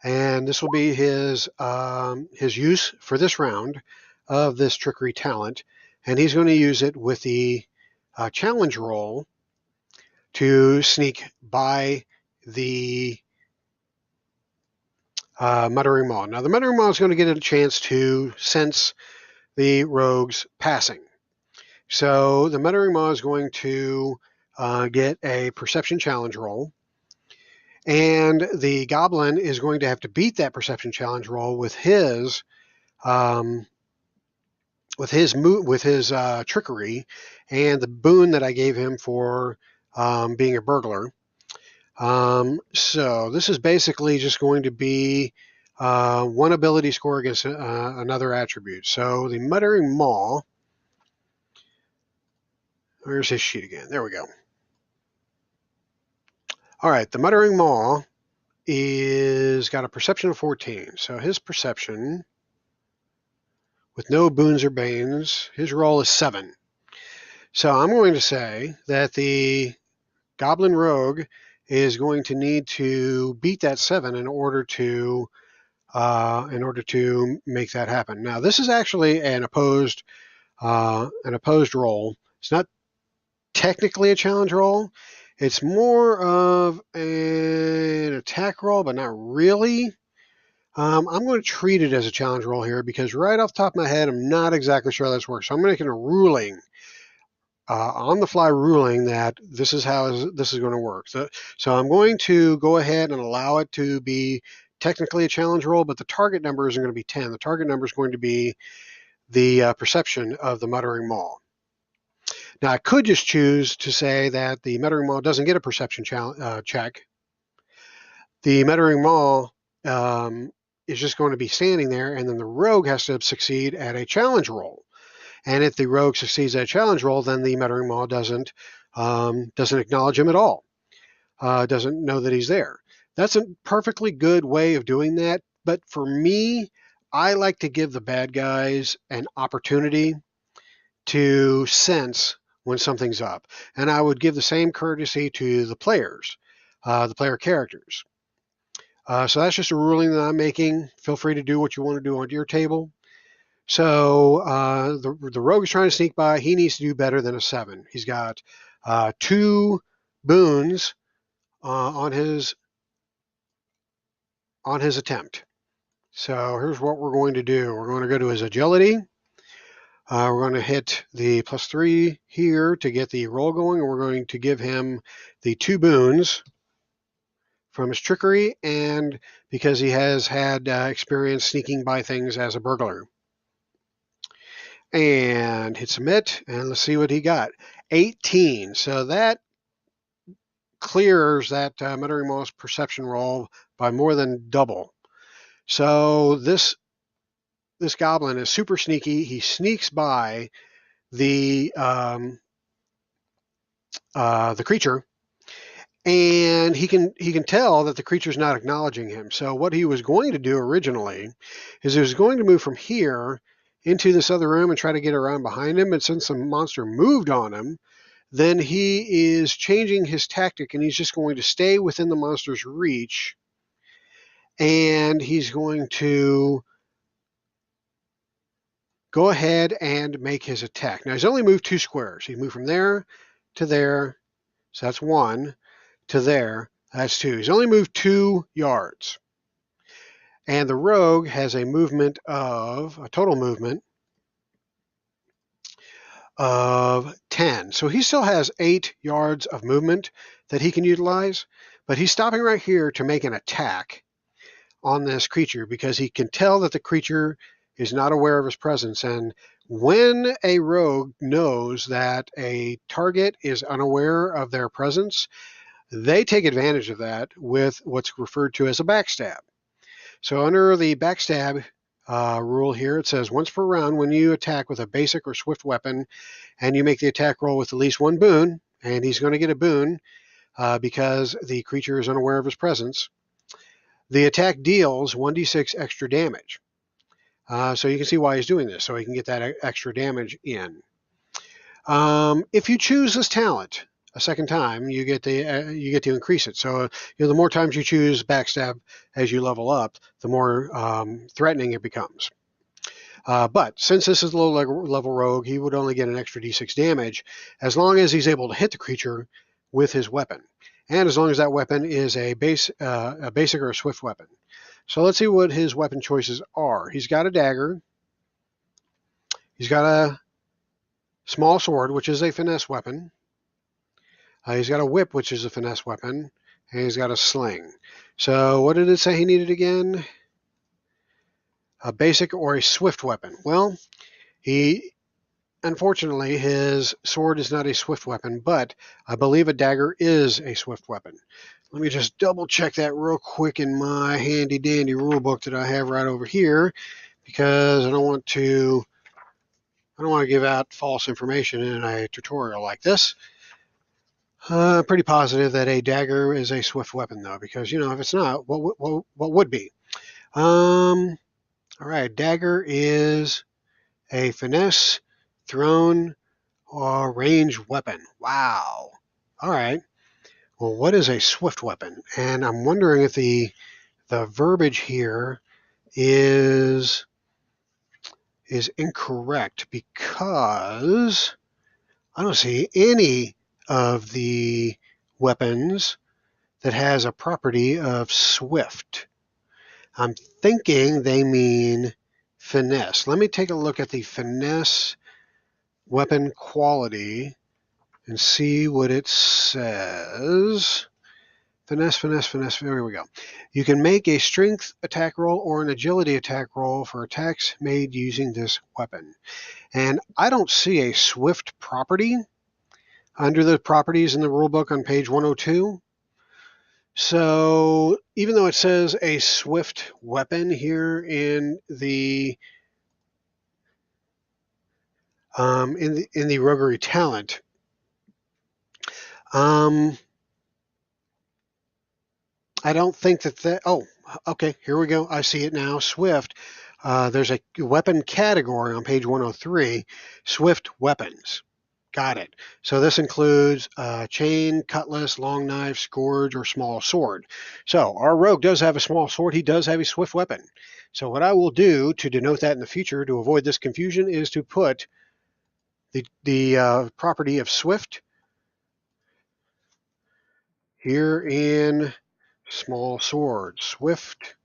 And this will be his use for this round of this trickery talent. And he's going to use it with the challenge roll to sneak by the muttering maw. Now, the muttering maw is going to get a chance to sense the rogue's passing. So the muttering maw is going to get a perception challenge roll. And the goblin is going to have to beat that perception challenge roll with his trickery and the boon that I gave him for being a burglar. So this is basically just going to be one ability score against another attribute. So the muttering maw. Where's his sheet again? There we go. All right, the muttering maw is got a perception of 14. So his perception, with no boons or banes, his roll is 7. So I'm going to say that the goblin rogue is going to need to beat that 7 in order to make that happen. Now, this is actually an opposed roll. It's not technically a challenge roll. It's more of an attack roll, but not really. I'm going to treat it as a challenge roll here because right off the top of my head, I'm not exactly sure how this works. So I'm making a ruling, on the fly ruling that this is how this is going to work. So I'm going to go ahead and allow it to be technically a challenge roll, but the target number isn't going to be 10. The target number is going to be the perception of the muttering maw. Now, I could just choose to say that the muttering maw doesn't get a perception check. The muttering maw is just going to be standing there, and then the rogue has to succeed at a challenge roll. And if the rogue succeeds at a challenge roll, then the muttering maw doesn't acknowledge him at all, doesn't know that he's there. That's a perfectly good way of doing that. But for me, I like to give the bad guys an opportunity to sense when something's up. And I would give the same courtesy to the players, the player characters. So that's just a ruling that I'm making. Feel free to do what you want to do on your table. So the rogue is trying to sneak by. He needs to do better than a 7. He's got 2 boons on his attempt. So here's what we're going to do. We're going to go to his agility. We're going to hit the +3 here to get the roll going, and we're going to give him the 2 boons from his trickery, and because he has had experience sneaking by things as a burglar. And hit submit, and let's see what he got. 18. So that clears that muttering maw's perception roll by more than double. So this goblin is super sneaky. He sneaks by the creature, and he can tell that the creature's not acknowledging him. So what he was going to do originally is he was going to move from here into this other room and try to get around behind him. And since the monster moved on him, then he is changing his tactic, and he's just going to stay within the monster's reach, and he's going to go ahead and make his attack. Now, he's only moved 2 squares. He moved from there to there, so that's 1, to there, that's 2. He's only moved 2 yards. And the rogue has a total movement of 10. So he still has 8 yards of movement that he can utilize, but he's stopping right here to make an attack on this creature because he can tell that the creature is not aware of his presence. And when a rogue knows that a target is unaware of their presence, they take advantage of that with what's referred to as a backstab. So under the backstab rule here, it says once per round when you attack with a basic or swift weapon and you make the attack roll with at least 1 boon, and he's going to get a boon because the creature is unaware of his presence, the attack deals 1d6 extra damage. So you can see why he's doing this, so he can get that extra damage in. If you choose this talent a second time, you get to increase it. So the more times you choose backstab as you level up, the more threatening it becomes. But since this is a low level rogue, he would only get an extra d6 damage as long as he's able to hit the creature with his weapon, and as long as that weapon is a basic or a swift weapon. So let's see what his weapon choices are. He's got a dagger. He's got a small sword, which is a finesse weapon. He's got a whip, which is a finesse weapon. And he's got a sling. So what did it say he needed again? A basic or a swift weapon. Well, unfortunately, his sword is not a swift weapon, but I believe a dagger is a swift weapon. Let me just double check that real quick in my handy dandy rule book that I have right over here, because I don't want to give out false information in a tutorial like this. Pretty positive that a dagger is a swift weapon, though, because if it's not, what would be? All right, dagger is a finesse, thrown, or ranged weapon. Wow. All right. Well, what is a swift weapon? And I'm wondering if the verbiage here is incorrect, because I don't see any of the weapons that has a property of swift. I'm thinking they mean finesse. Let me take a look at the finesse weapon quality and see what it says. Finesse, finesse, finesse. There we go. You can make a strength attack roll or an agility attack roll for attacks made using this weapon. And I don't see a swift property under the properties in the rulebook on page 102. So even though it says a swift weapon here in the roguery talent, I don't think that. Oh, okay. Here we go. I see it now. Swift. There's a weapon category on page 103. Swift weapons. Got it. So this includes chain, cutlass, long knife, scourge, or small sword. So our rogue does have a small sword. He does have a swift weapon. So what I will do to denote that in the future, to avoid this confusion, is to put the property of swift here in small sword, swift,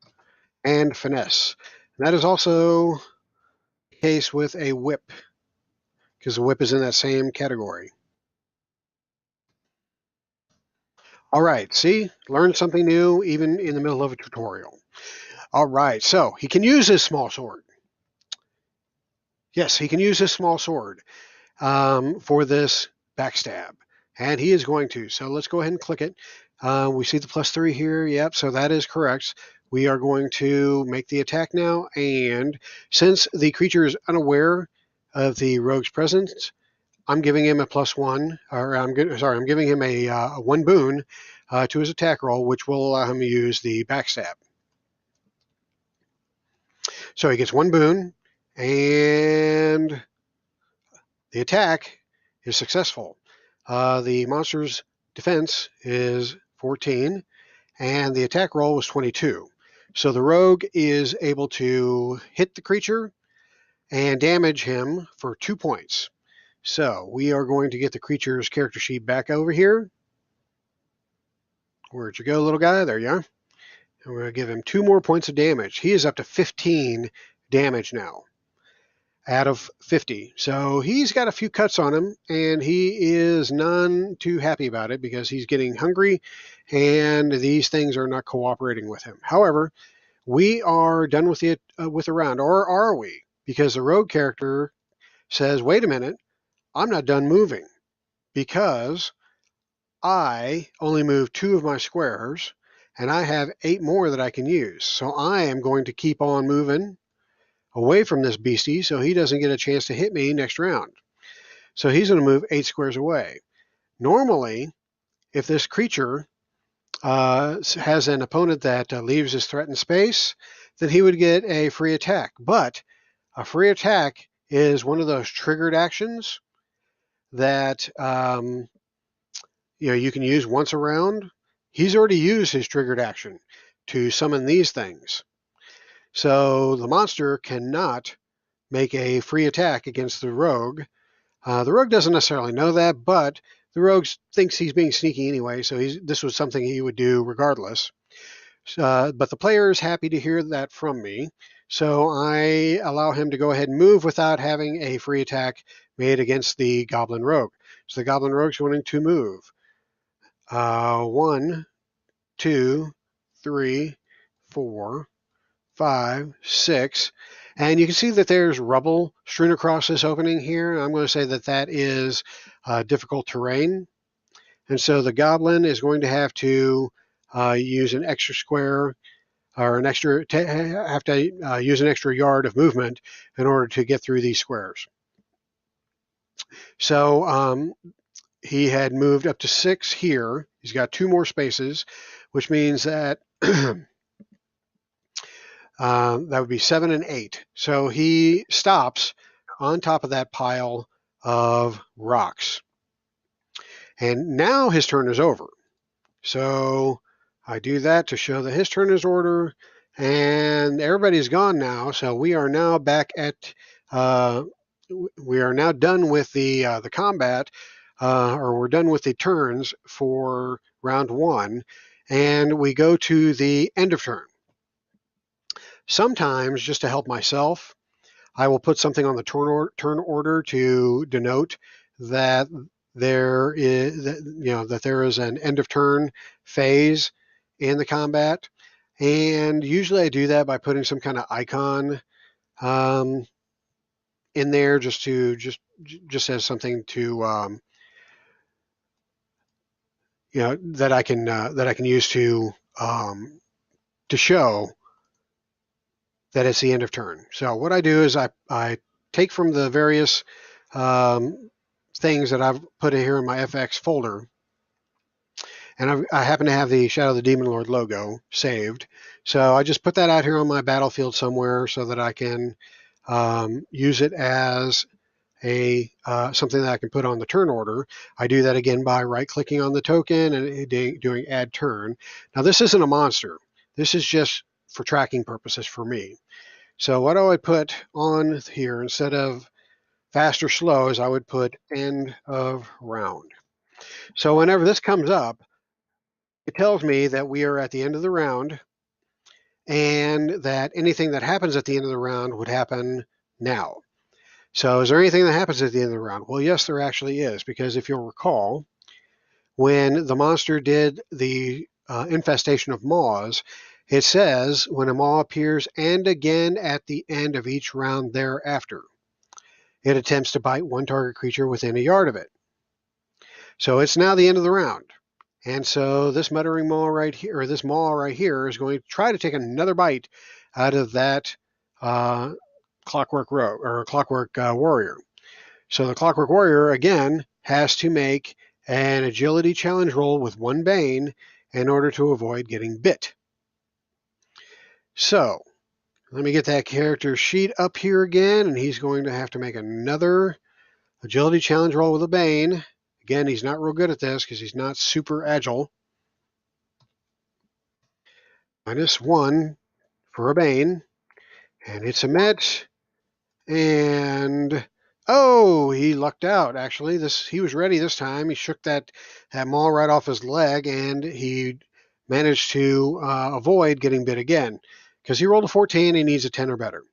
and finesse. And that is also the case with a whip, because the whip is in that same category. All right, see, learned something new even in the middle of a tutorial. All right, so he can use his small sword. Yes, he can use his small sword for this backstab, and he is going to. So let's go ahead and click it. We see the +3 here. Yep, so that is correct. We are going to make the attack now, and since the creature is unaware of the rogue's presence, I'm giving him a +1, or I'm giving him a 1 boon to his attack roll, which will allow him to use the backstab. So he gets 1 boon, and the attack is successful. The monster's defense is 14, and the attack roll was 22. So the rogue is able to hit the creature and damage him for 2 points. So we are going to get the creature's character sheet back over here. Where'd you go, little guy? There you are. And we're going to give him 2 more points of damage. He is up to 15 damage now out of 50. So he's got a few cuts on him, and he is none too happy about it because he's getting hungry, and these things are not cooperating with him. However, we are done with the round, or are we? Because the rogue character says, wait a minute, I'm not done moving because I only moved 2 of my squares and I have 8 more that I can use. So I am going to keep on moving away from this beastie so he doesn't get a chance to hit me next round. So he's going to move 8 squares away. Normally, if this creature has an opponent that leaves his threatened space, then he would get a free attack. But a free attack is one of those triggered actions that you can use once a round. He's already used his triggered action to summon these things. So the monster cannot make a free attack against the rogue. The rogue doesn't necessarily know that, but the rogue thinks he's being sneaky anyway, so this was something he would do regardless. But the player is happy to hear that from me, so I allow him to go ahead and move without having a free attack made against the Goblin Rogue. So the Goblin Rogue is going to move 1, 2, 3, 4, 5, 6. And you can see that there's rubble strewn across this opening here. I'm going to say that that is difficult terrain. And so the goblin is going to have to use an extra square or use an extra yard of movement in order to get through these squares. So he had moved up to 6 here. He's got 2 more spaces, which means that that would be 7 and 8. So he stops on top of that pile of rocks. And now his turn is over. So I do that to show that his turn is over, and everybody's gone now. So we are now back at we are now done with the combat, or we're done with the turns for round 1, and we go to the end of turn. Sometimes, just to help myself, I will put something on the turn order to denote that there is an end of turn phase in the combat, and usually I do that by putting some kind of icon in there, just as something to that I can use to show that it's the end of turn. So what I do is I take from the various things that I've put in here in my FX folder, and I happen to have the Shadow of the Demon Lord logo saved. So I just put that out here on my battlefield somewhere so that I can use it as something that I can put on the turn order. I do that again by right-clicking on the token and doing Add Turn. Now this isn't a monster. This is just for tracking purposes for me. So what I would put on here instead of fast or slow is I would put end of round. So whenever this comes up, it tells me that we are at the end of the round and that anything that happens at the end of the round would happen now. So is there anything that happens at the end of the round? Well, yes, there actually is, because if you'll recall, when the monster did the infestation of maws, it says when a maw appears and again at the end of each round thereafter, it attempts to bite one target creature within a yard of it. So it's now the end of the round. And so this muttering maw right here, or this maw right here, is going to try to take another bite out of that clockwork warrior. So the clockwork warrior, again, has to make an agility challenge roll with 1 bane in order to avoid getting bit. So let me get that character sheet up here again, and he's going to have to make another agility challenge roll with a bane. Again, he's not real good at this because he's not super agile. -1 for a Bane, and it's a met, and oh, he lucked out. Actually, he was ready this time. He shook that maul right off his leg, and he managed to avoid getting bit again because he rolled a 14. He needs a 10 or better.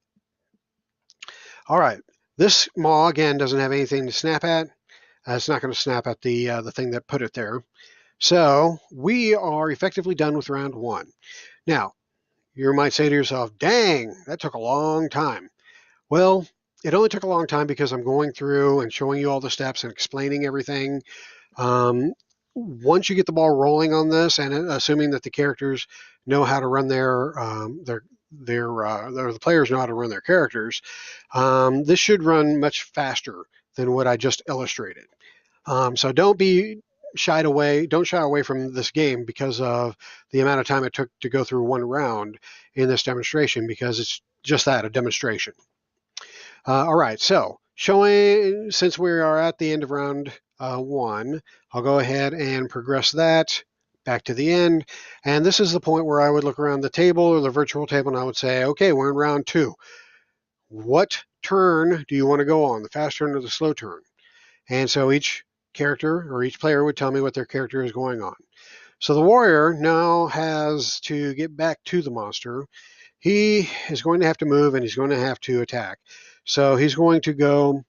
All right, this maul again doesn't have anything to snap at. It's not going to snap at the thing that put it there. So we are effectively done with round 1. Now, you might say to yourself, dang, that took a long time. Well, it only took a long time because I'm going through and showing you all the steps and explaining everything. Once you get the ball rolling on this, and assuming that the characters know how to run the players know how to run their characters, this should run much faster than what I just illustrated. So don't shy away from this game because of the amount of time it took to go through one round in this demonstration, because it's just that, a demonstration. All right, so since we are at the end of round 1, I'll go ahead and progress that back to the end. And this is the point where I would look around the table or the virtual table and I would say, okay, we're in round 2. What turn do you want to go on, the fast turn or the slow turn? And so each character or each player would tell me what their character is going on. So the warrior now has to get back to the monster. He is going to have to move and he's going to have to attack. So he's going to go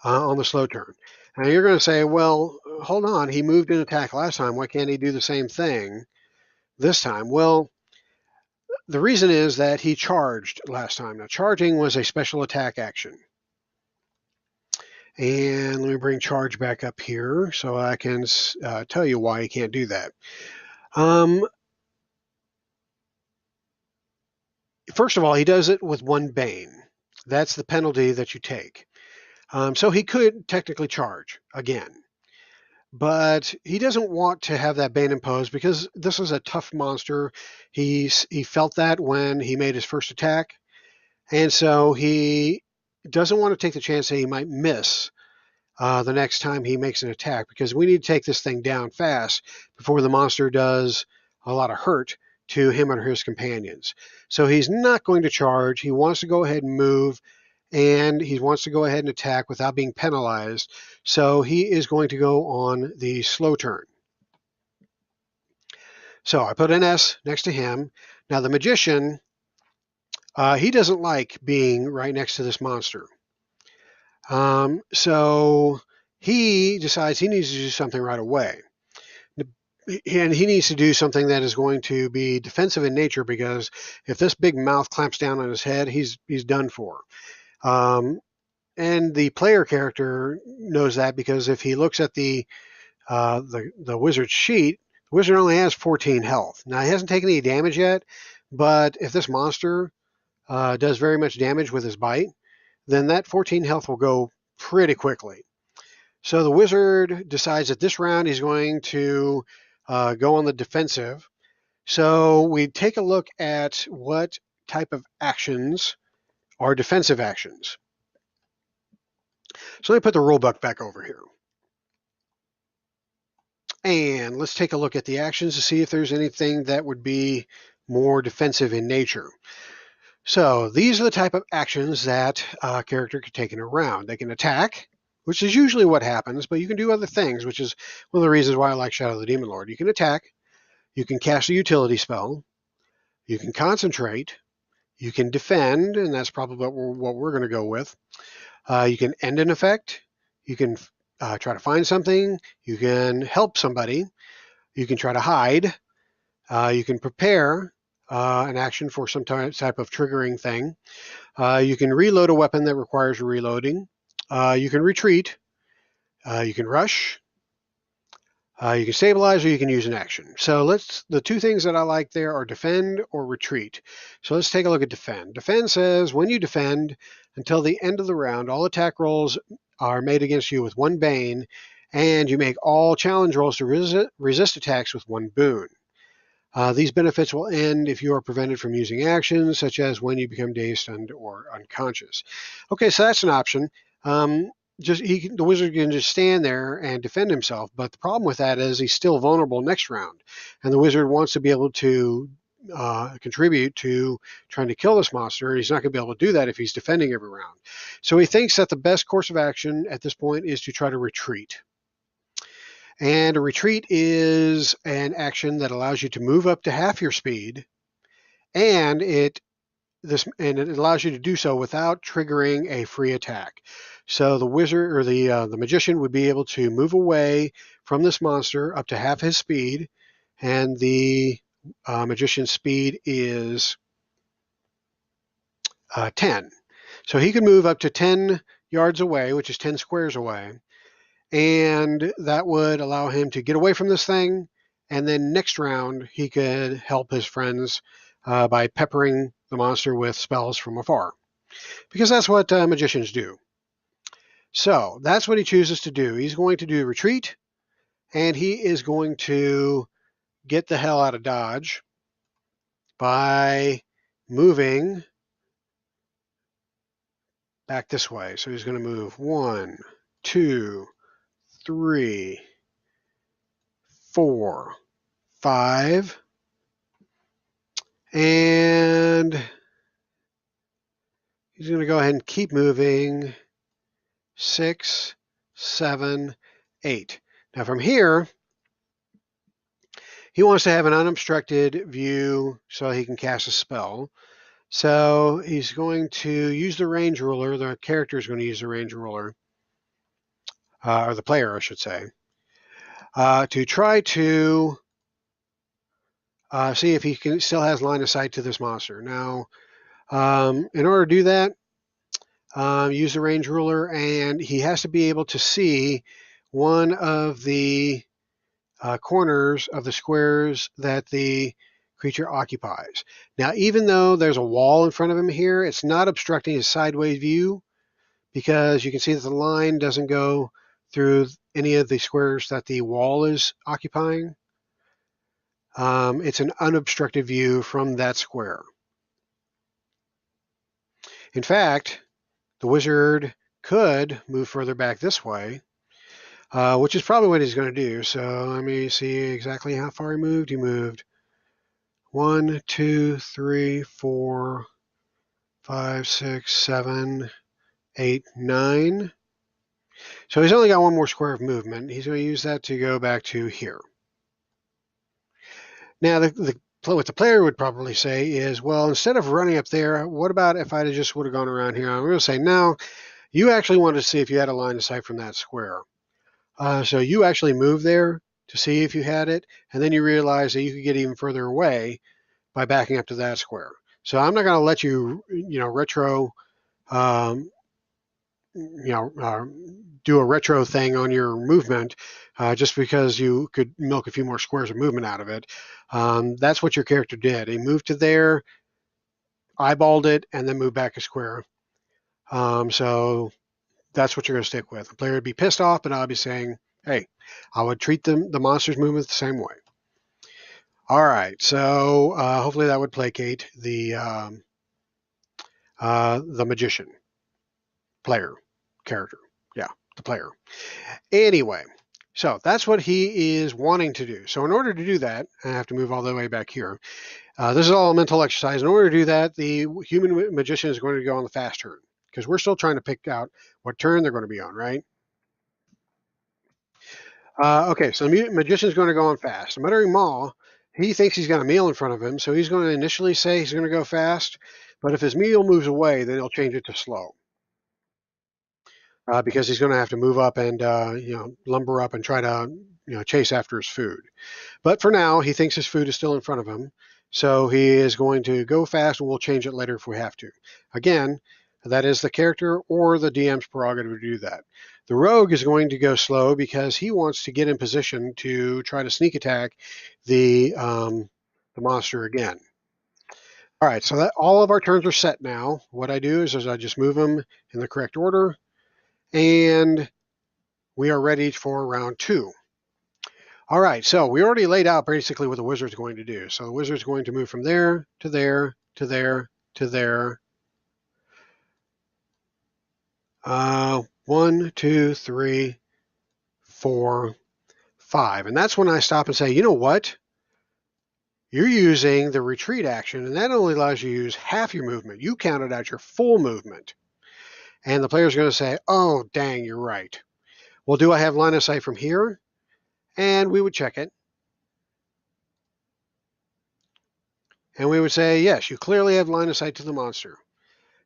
on the slow turn. Now you're going to say, well, hold on, he moved and attacked last time. Why can't he do the same thing this time? Well, the reason is that he charged last time. Now, charging was a special attack action. And let me bring charge back up here so I can tell you why he can't do that. First of all, he does it with 1 Bane. That's the penalty that you take. So he could technically charge again. But he doesn't want to have that Bane imposed because this is a tough monster. He felt that when he made his first attack. And so he doesn't want to take the chance that he might miss the next time he makes an attack, because we need to take this thing down fast before the monster does a lot of hurt to him or his companions. So he's not going to charge. He wants to go ahead and move, and he wants to go ahead and attack without being penalized. So he is going to go on the slow turn. So I put an S next to him. Now the magician, he doesn't like being right next to this monster. So he decides he needs to do something right away. And he needs to do something that is going to be defensive in nature, because if this big mouth clamps down on his head, he's done for. And the player character knows that, because if he looks at the wizard's sheet, the wizard only has 14 health. Now, he hasn't taken any damage yet, but if this monster does very much damage with his bite, then that 14 health will go pretty quickly. So the wizard decides that this round he's going to go on the defensive. So we take a look at what type of actions are defensive actions. So let me put the rule book back over here. And let's take a look at the actions to see if there's anything that would be more defensive in nature. So these are the type of actions that a character can take in a round. They can attack, which is usually what happens, but you can do other things, which is one of the reasons why I like Shadow of the Demon Lord. You can attack, you can cast a utility spell, you can concentrate, you can defend, and that's probably what we're going to go with. You can end an effect, you can try to find something, you can help somebody, you can try to hide, you can prepare an action for some type of triggering thing. You can reload a weapon that requires reloading. You can retreat. You can rush. You can stabilize, or you can use an action. So the 2 things that I like there are defend or retreat. So let's take a look at defend. Defend says when you defend until the end of the round, all attack rolls are made against you with 1 Bane, and you make all challenge rolls to resist attacks with 1 boon. These benefits will end if you are prevented from using actions, such as when you become dazed, stunned, or unconscious. Okay, so that's an option. the wizard can just stand there and defend himself. But the problem with that is he's still vulnerable next round, and the wizard wants to be able to contribute to trying to kill this monster. He's not going to be able to do that if he's defending every round. So he thinks that the best course of action at this point is to try to retreat. And a retreat is an action that allows you to move up to half your speed, and it allows you to do so without triggering a free attack. So the wizard or the magician would be able to move away from this monster up to half his speed, and the magician's speed is 10. So he could move up to 10 yards away, which is 10 squares away, and that would allow him to get away from this thing. And then next round, he could help his friends by peppering the monster with spells from afar, because that's what magicians do. So that's what he chooses to do. He's going to do retreat, and he is going to get the hell out of Dodge by moving back this way. So he's going to move 1, 2, 3, 4, 5, and he's going to go ahead and keep moving 6, 7, 8. Now from here, he wants to have an unobstructed view so he can cast a spell. So he's going to use the range ruler. The character is going to use the range ruler, or the player, I should say, to try to see if he still has line of sight to this monster. Now, in order to do that, use the range ruler, and he has to be able to see one of the corners of the squares that the creature occupies. Now, even though there's a wall in front of him here, it's not obstructing his sideways view, because you can see that the line doesn't go through any of the squares that the wall is occupying. It's an unobstructed view from that square. In fact, the wizard could move further back this way, which is probably what he's going to do. So let me see exactly how far he moved. He moved 1, 2, 3, 4, 5, 6, 7, 8, 9. So he's only got one more square of movement. He's going to use that to go back to here. Now, what the player would probably say is, well, instead of running up there, what about if I just would have gone around here? I'm going to say, no, you actually wanted to see if you had a line of sight from that square. So you actually moved there to see if you had it, and then you realize that you could get even further away by backing up to that square. So I'm not going to let you, retro, do a retro thing on your movement just because you could milk a few more squares of movement out of it. That's what your character did. He moved to there, eyeballed it, and then moved back a square. So that's what you're going to stick with. The player would be pissed off, but I'll be saying, hey, I would treat the monster's movement the same way. All right, so hopefully that would placate the magician player character. Yeah, the player. Anyway, so that's what he is wanting to do. So in order to do that, I have to move all the way back here. This is all a mental exercise. In order to do that, the human magician is going to go on the fast turn, because we're still trying to pick out what turn they're going to be on, right? Okay, so the magician is going to go on fast. The muttering maw, he thinks he's got a meal in front of him, so he's going to initially say he's going to go fast, but if his meal moves away, then he'll change it to slow. Because he's going to have to move up and lumber up and try to chase after his food. But for now, he thinks his food is still in front of him, so he is going to go fast, and we'll change it later if we have to. Again, that is the character or the DM's prerogative to do that. The rogue is going to go slow because he wants to get in position to try to sneak attack the monster again. All right, so that all of our turns are set now. What I do is I just move them in the correct order, and we are ready for round 2. All right, so we already laid out basically what the wizard's going to do. So the wizard's going to move from there to there to there to there. 1, 2, 3, 4, 5. And that's when I stop and say, you know what? You're using the retreat action, and that only allows you to use half your movement. You counted out your full movement. And the player's going to say, oh, dang, you're right. Well, do I have line of sight from here? And we would check it. And we would say, yes, you clearly have line of sight to the monster.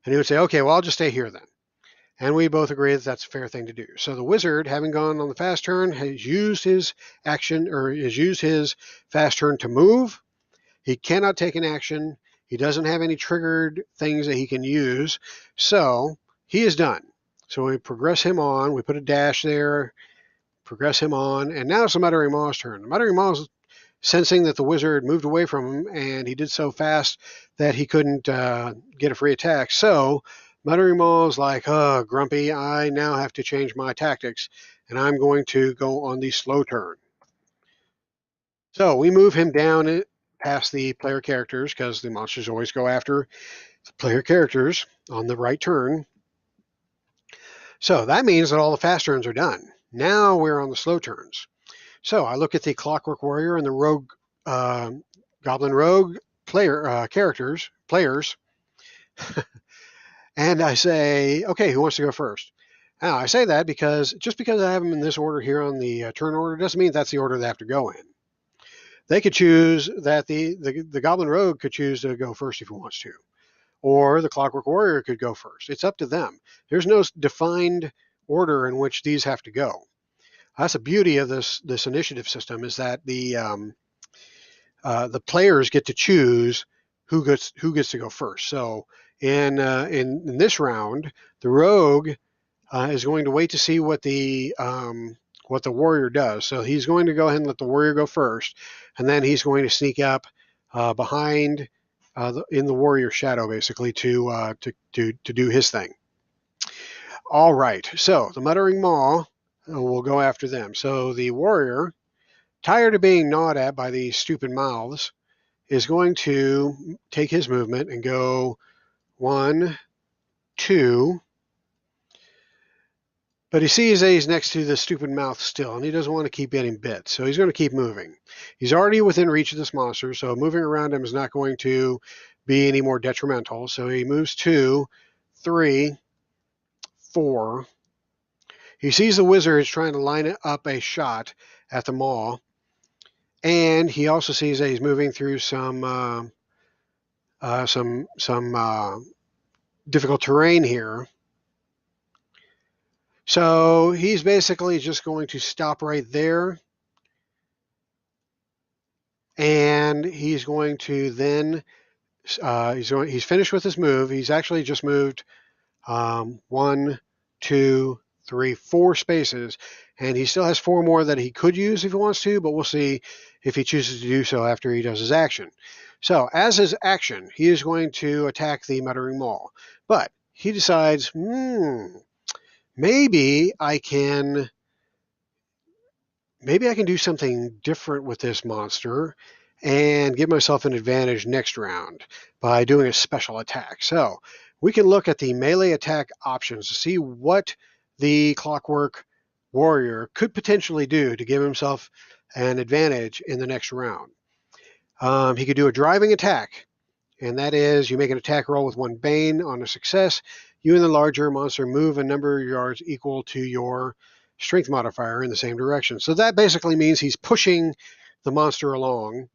And he would say, okay, well, I'll just stay here then. And we both agree that that's a fair thing to do. So the wizard, having gone on the fast turn, has used his action, or has used his fast turn to move. He cannot take an action. He doesn't have any triggered things that he can use. So he is done. So we progress him on. We put a dash there, progress him on. And now it's the Muttering Maw's turn. The Muttering Maw's sensing that the wizard moved away from him, and he did so fast that he couldn't get a free attack. So Muttering Maw's like, oh, Grumpy, I now have to change my tactics, and I'm going to go on the slow turn. So we move him down past the player characters, because the monsters always go after the player characters on the right turn. So that means that all the fast turns are done. Now we're on the slow turns. So I look at the Clockwork Warrior and the Rogue, Goblin Rogue players, and I say, okay, who wants to go first? Now I say that because just because I have them in this order here on the turn order doesn't mean that's the order they have to go in. They could choose that the Goblin Rogue could choose to go first if he wants to, or the Clockwork Warrior could go first. It's up to them. There's no defined order in which these have to go. That's the beauty of this initiative system, is that the players get to choose who gets to go first. So in this round, the rogue is going to wait to see what the warrior does. So he's going to go ahead and let the warrior go first, and then he's going to sneak up behind in the warrior shadow, basically to do his thing. All right. So the Muttering Maw will go after them. So the warrior, tired of being gnawed at by these stupid mouths, is going to take his movement and go 1, 2. But he sees that he's next to the stupid mouth still, and he doesn't want to keep getting bit. So he's going to keep moving. He's already within reach of this monster, so moving around him is not going to be any more detrimental. So he moves 2, 3, 4. He sees the wizard is trying to line up a shot at the maw, and he also sees that he's moving through some difficult terrain here. So he's basically just going to stop right there, and he's going to then he's finished with his move. He's actually just moved 1, 2, 3, 4 spaces, and he still has 4 more that he could use if he wants to, but we'll see if he chooses to do so after he does his action. So as his action, he is going to attack the Muttering Maw, but he decides, maybe I can do something different with this monster and give myself an advantage next round by doing a special attack. So we can look at the melee attack options to see what the Clockwork Warrior could potentially do to give himself an advantage in the next round. He could do a driving attack, and that is you make an attack roll with 1 Bane. On a success, you and the larger monster move a number of yards equal to your strength modifier in the same direction. So that basically means he's pushing the monster along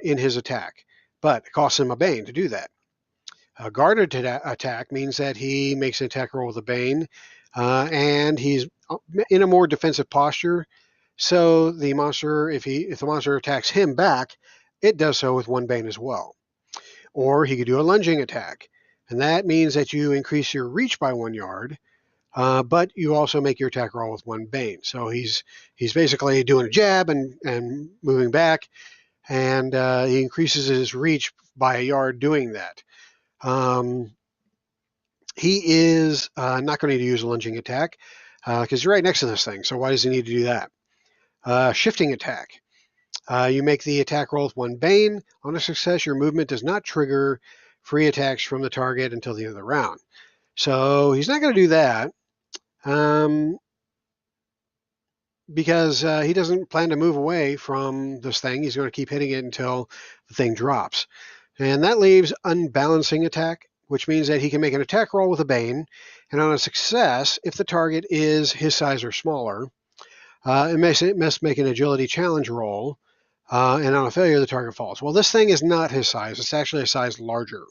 in his attack, but it costs him a Bane to do that. A guarded attack means that he makes an attack roll with a Bane, and he's in a more defensive posture. So the monster, if the monster attacks him back, it does so with 1 Bane as well. Or he could do a lunging attack, and that means that you increase your reach by 1 yard, but you also make your attack roll with 1 Bane. So he's basically doing a jab and moving back, and he increases his reach by a yard doing that. He is not going to use a lunging attack because you're right next to this thing, so why does he need to do that? Shifting attack. You make the attack roll with 1 Bane. On a success, your movement does not trigger free attacks from the target until the end of the round. So he's not going to do that. because he doesn't plan to move away from this thing. He's going to keep hitting it until the thing drops. And that leaves unbalancing attack, which means that he can make an attack roll with a Bane. And on a success, if the target is his size or smaller, it must make an agility challenge roll. And on a failure, the target falls. Well, this thing is not his size. It's actually a size larger.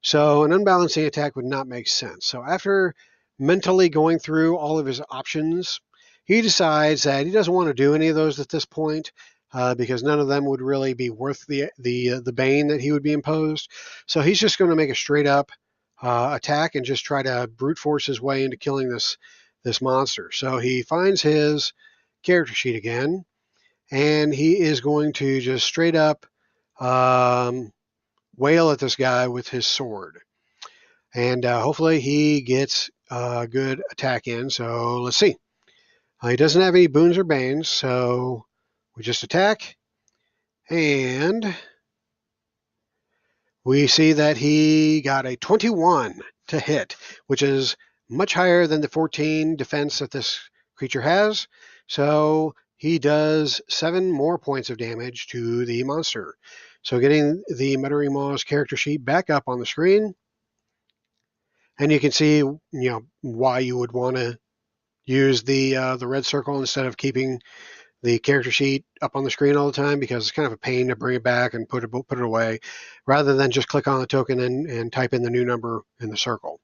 So an unbalancing attack would not make sense. So after mentally going through all of his options, he decides that he doesn't want to do any of those at this point because none of them would really be worth the bane that he would be imposed. So he's just going to make a straight up attack and just try to brute force his way into killing this monster. So he finds his character sheet again, and he is going to just straight up wail at this guy with his sword. And hopefully he gets a good attack in. So let's see. He doesn't have any boons or banes, so we just attack. And we see that he got a 21 to hit, which is much higher than the 14 defense that this creature has. So he does 7 more points of damage to the monster. So getting the Muttering Maw's character sheet back up on the screen. And you can see, why you would want to use the red circle instead of keeping the character sheet up on the screen all the time, because it's kind of a pain to bring it back and put it away, rather than just click on the token and type in the new number in the circle.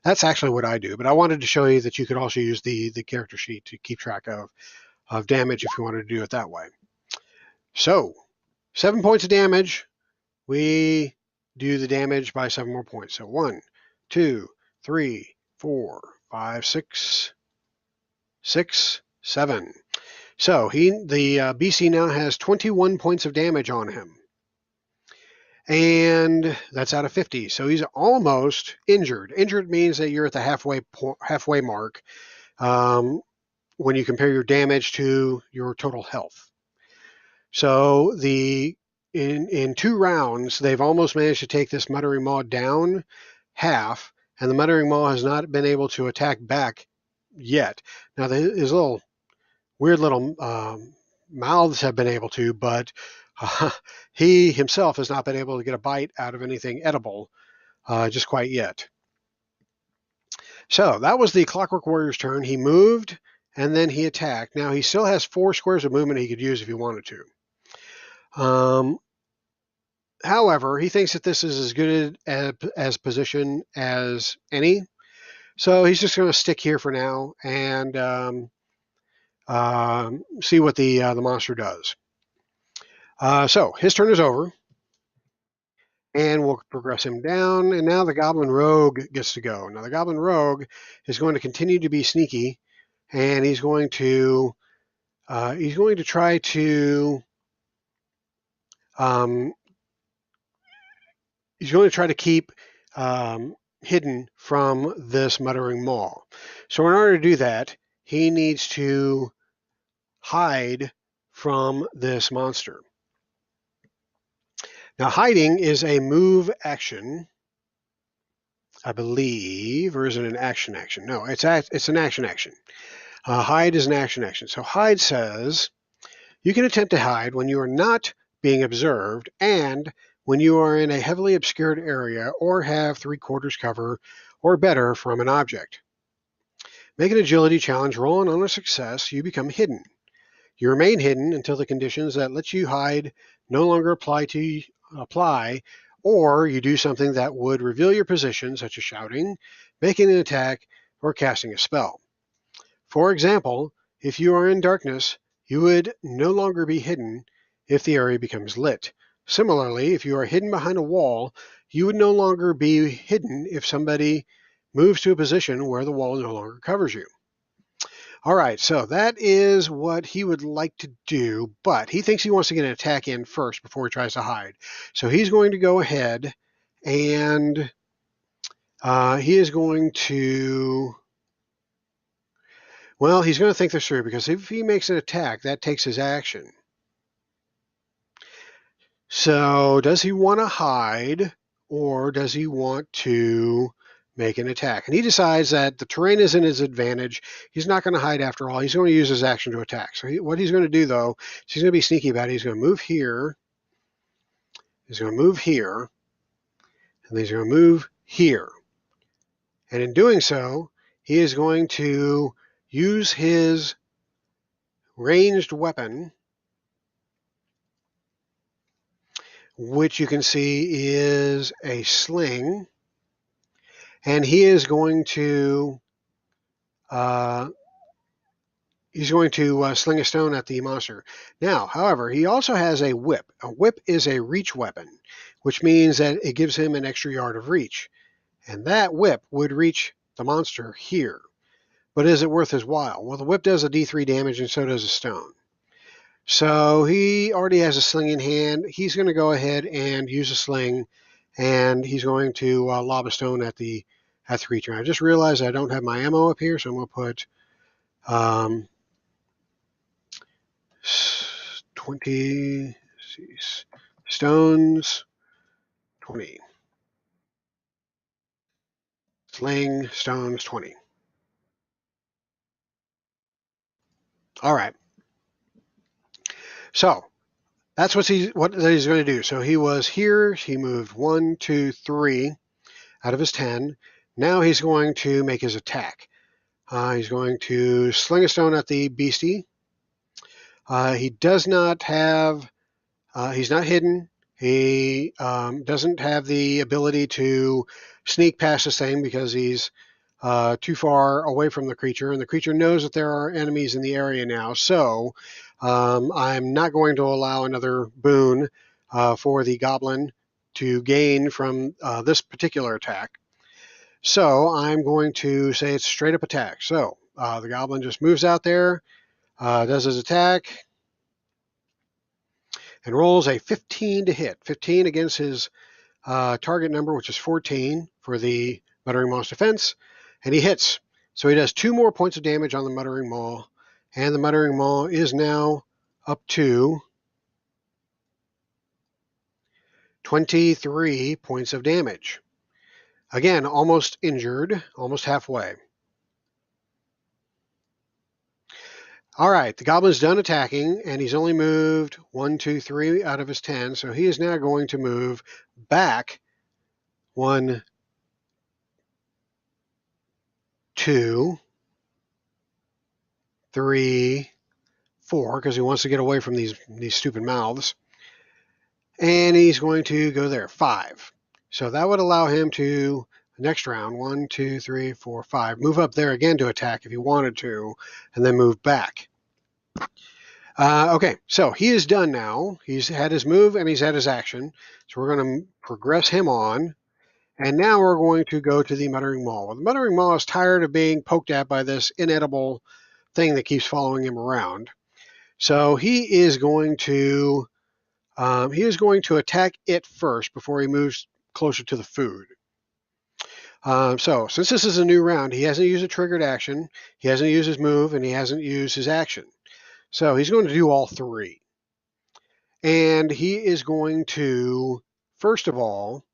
That's actually what I do, but I wanted to show you that you could also use the character sheet to keep track of damage if you wanted to do it that way. So 7 points of damage. We do the damage by 7 more points. So 1, 2, 3, 4, 5, 6, 7. So the BC now has 21 points of damage on him. And that's out of 50. So he's almost injured. Injured means that you're at the halfway mark when you compare your damage to your total health. So in 2 rounds, they've almost managed to take this Muttering Maw down half, and the Muttering Maw has not been able to attack back yet. Now, his weird little mouths have been able to, but he himself has not been able to get a bite out of anything edible just quite yet. So that was the Clockwork Warrior's turn. He moved, and then he attacked. Now, he still has 4 squares of movement he could use if he wanted to. However, he thinks that this is as good as position as any. So he's just going to stick here for now and see what the monster does. So his turn is over. And we'll progress him down. And now the Goblin Rogue gets to go. Now the Goblin Rogue is going to continue to be sneaky. And he's going to try to keep hidden from this Muttering Maw. So in order to do that, he needs to hide from this monster. Now hiding is a move action, I believe, or is it an action? No, it's an action. Hide is an action. So hide says you can attempt to hide when you are not being observed and when you are in a heavily obscured area or have 3/4 cover or better from an object. Make an agility challenge roll, and on a success, you become hidden. You remain hidden until the conditions that let you hide no longer apply, or you do something that would reveal your position, such as shouting, making an attack, or casting a spell. For example, if you are in darkness, you would no longer be hidden if the area becomes lit. Similarly, if you are hidden behind a wall, you would no longer be hidden if somebody moves to a position where the wall no longer covers you. All right, so that is what he would like to do, but he thinks he wants to get an attack in first before he tries to hide. So he's going to go ahead and he is going to... Well, he's going to think this through, because if he makes an attack, that takes his action. So does he want to hide, or does he want to make an attack. And he decides that the terrain is in his advantage. He's not going to hide after all. He's going to use his action to attack. So what he's going to do, though, is he's going to be sneaky about it. He's going to move here. He's going to move here. And he's going to move here. And in doing so, he is going to use his ranged weapon, which you can see is a sling. And he is going to sling a stone at the monster. Now, however, he also has a whip. A whip is a reach weapon, which means that it gives him an extra yard of reach. And that whip would reach the monster here. But is it worth his while? Well, the whip does a D3 damage, and so does a stone. So he already has a sling in hand. He's going to go ahead and use a sling, and he's going to lob a stone at the creature. I just realized I don't have my ammo up here, so I'm going to put 20 stones, 20. Sling, stones, 20. All right. So that's what he's going to do. So he was here. He moved 1, 2, 3 out of his 10. Now he's going to make his attack. He's going to sling a stone at the beastie. He does not have, he's not hidden. He doesn't have the ability to sneak past this thing because he's too far away from the creature, and the creature knows that there are enemies in the area now. So I'm not going to allow another boon for the goblin to gain from this particular attack. So I'm going to say it's straight up attack. So the goblin just moves out there, does his attack, and rolls a 15 to hit. 15 against his target number, which is 14 for the Muttering Maw's defense, and he hits. So he does 2 more points of damage on the Muttering Maw, and the Muttering Maw is now up to 23 points of damage. Again, almost injured, almost halfway. All right, the goblin's done attacking, and he's only moved 1, 2, 3 out of his 10, so he is now going to move back 1, 2, 3, 4, because he wants to get away from these stupid mouths. And he's going to go there, 5. So that would allow him to, next round, 1, 2, 3, 4, 5, move up there again to attack if he wanted to, and then move back. Okay, so he is done now. He's had his move and he's had his action. So we're going to progress him on. And now we're going to go to the Muttering Maw. Well, the Muttering Maw is tired of being poked at by this inedible thing that keeps following him around. So he is going to attack it first before he moves closer to the food. So since this is a new round, he hasn't used a triggered action, he hasn't used his move, and he hasn't used his action. So he's going to do all 3. And he is going to, first of all,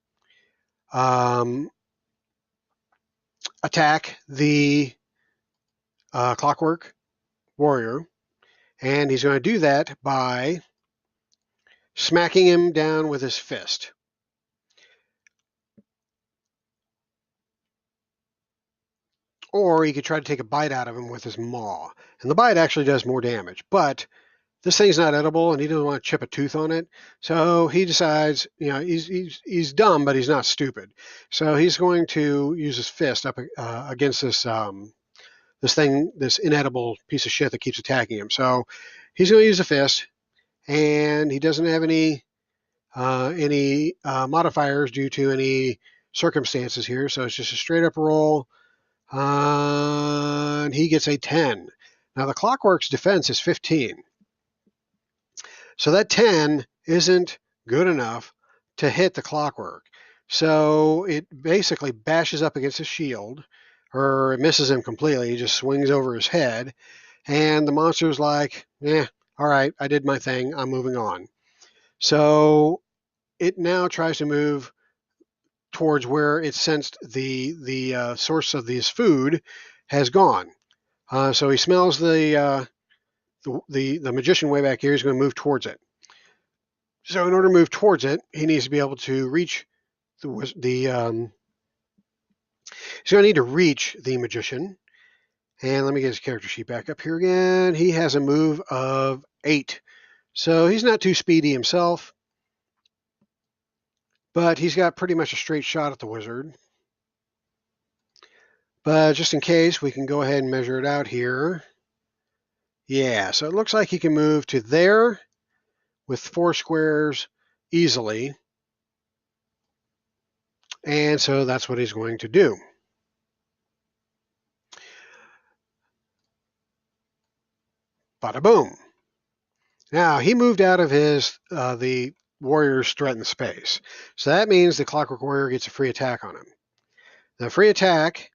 attack the Clockwork Warrior. And he's going to do that by smacking him down with his fist. Or he could try to take a bite out of him with his maw. And the bite actually does more damage. But this thing's not edible, and he doesn't want to chip a tooth on it. So he decides, he's dumb, but he's not stupid. So he's going to use his fist up against this this inedible piece of shit that keeps attacking him. So he's going to use a fist, and he doesn't have any modifiers due to any circumstances here. So it's just a straight up roll. And he gets a 10. Now the Clockwork's defense is 15. So that 10 isn't good enough to hit the Clockwork. So it basically bashes up against his shield, or it misses him completely. He just swings over his head. And the monster's like, all right, I did my thing. I'm moving on. So it now tries to move towards where it sensed the source of this food has gone. So he smells the magician way back here. He's going to move towards it. So in order to move towards it, he needs to be able to reach the he's going to need to reach the magician. And let me get his character sheet back up here again. He has a move of 8. So he's not too speedy himself, but he's got pretty much a straight shot at the wizard. But just in case, we can go ahead and measure it out here. Yeah, so it looks like he can move to there with 4 squares easily. And so that's what he's going to do. Bada boom. Now, he moved out of his the warrior's threatened space. So that means the Clockwork Warrior gets a free attack on him. The free attack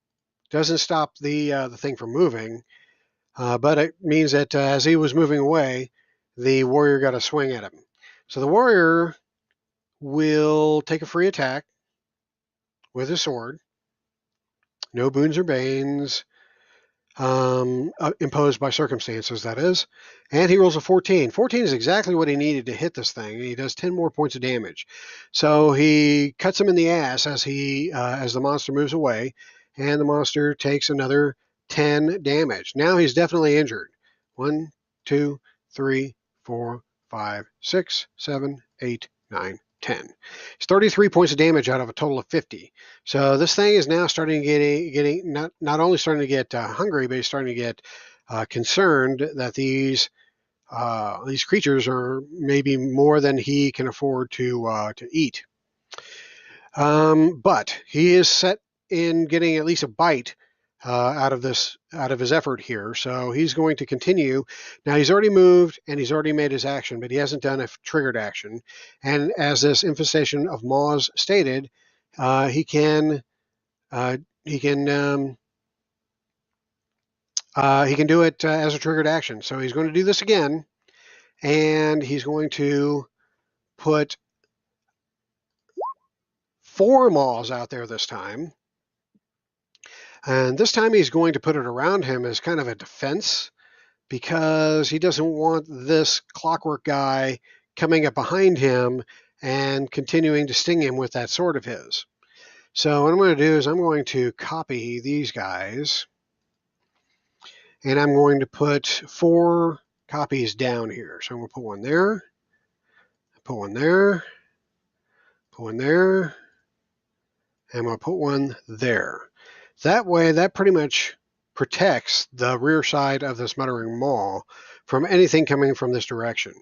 doesn't stop the thing from moving, but it means that as he was moving away, the warrior got a swing at him. So the warrior will take a free attack with his sword. No boons or banes imposed by circumstances, that is. And he rolls a 14. 14 is exactly what he needed to hit this thing. He does 10 more points of damage. So he cuts him in the ass as the monster moves away, and the monster takes another 10 damage. Now he's definitely injured. 1, 2, 3, 4, 5, 6, 7, 8, 9, 10. It's 33 points of damage out of a total of 50. So this thing is now starting to getting not only starting to get hungry, but he's starting to get concerned that these creatures are maybe more than he can afford to eat. But he is set in getting at least a bite out of his effort here. So he's going to continue. Now he's already moved and he's already made his action, but he hasn't done a triggered action. And as this infestation of maws stated, he can do it as a triggered action. So he's going to do this again, and he's going to put 4 maws out there this time. And this time he's going to put it around him as kind of a defense, because he doesn't want this clockwork guy coming up behind him and continuing to sting him with that sword of his. So what I'm going to do is I'm going to copy these guys, and I'm going to put 4 copies down here. So I'm going to put one there, put one there, put one there, and I'm going to put one there. That way, that pretty much protects the rear side of this muttering maw from anything coming from this direction.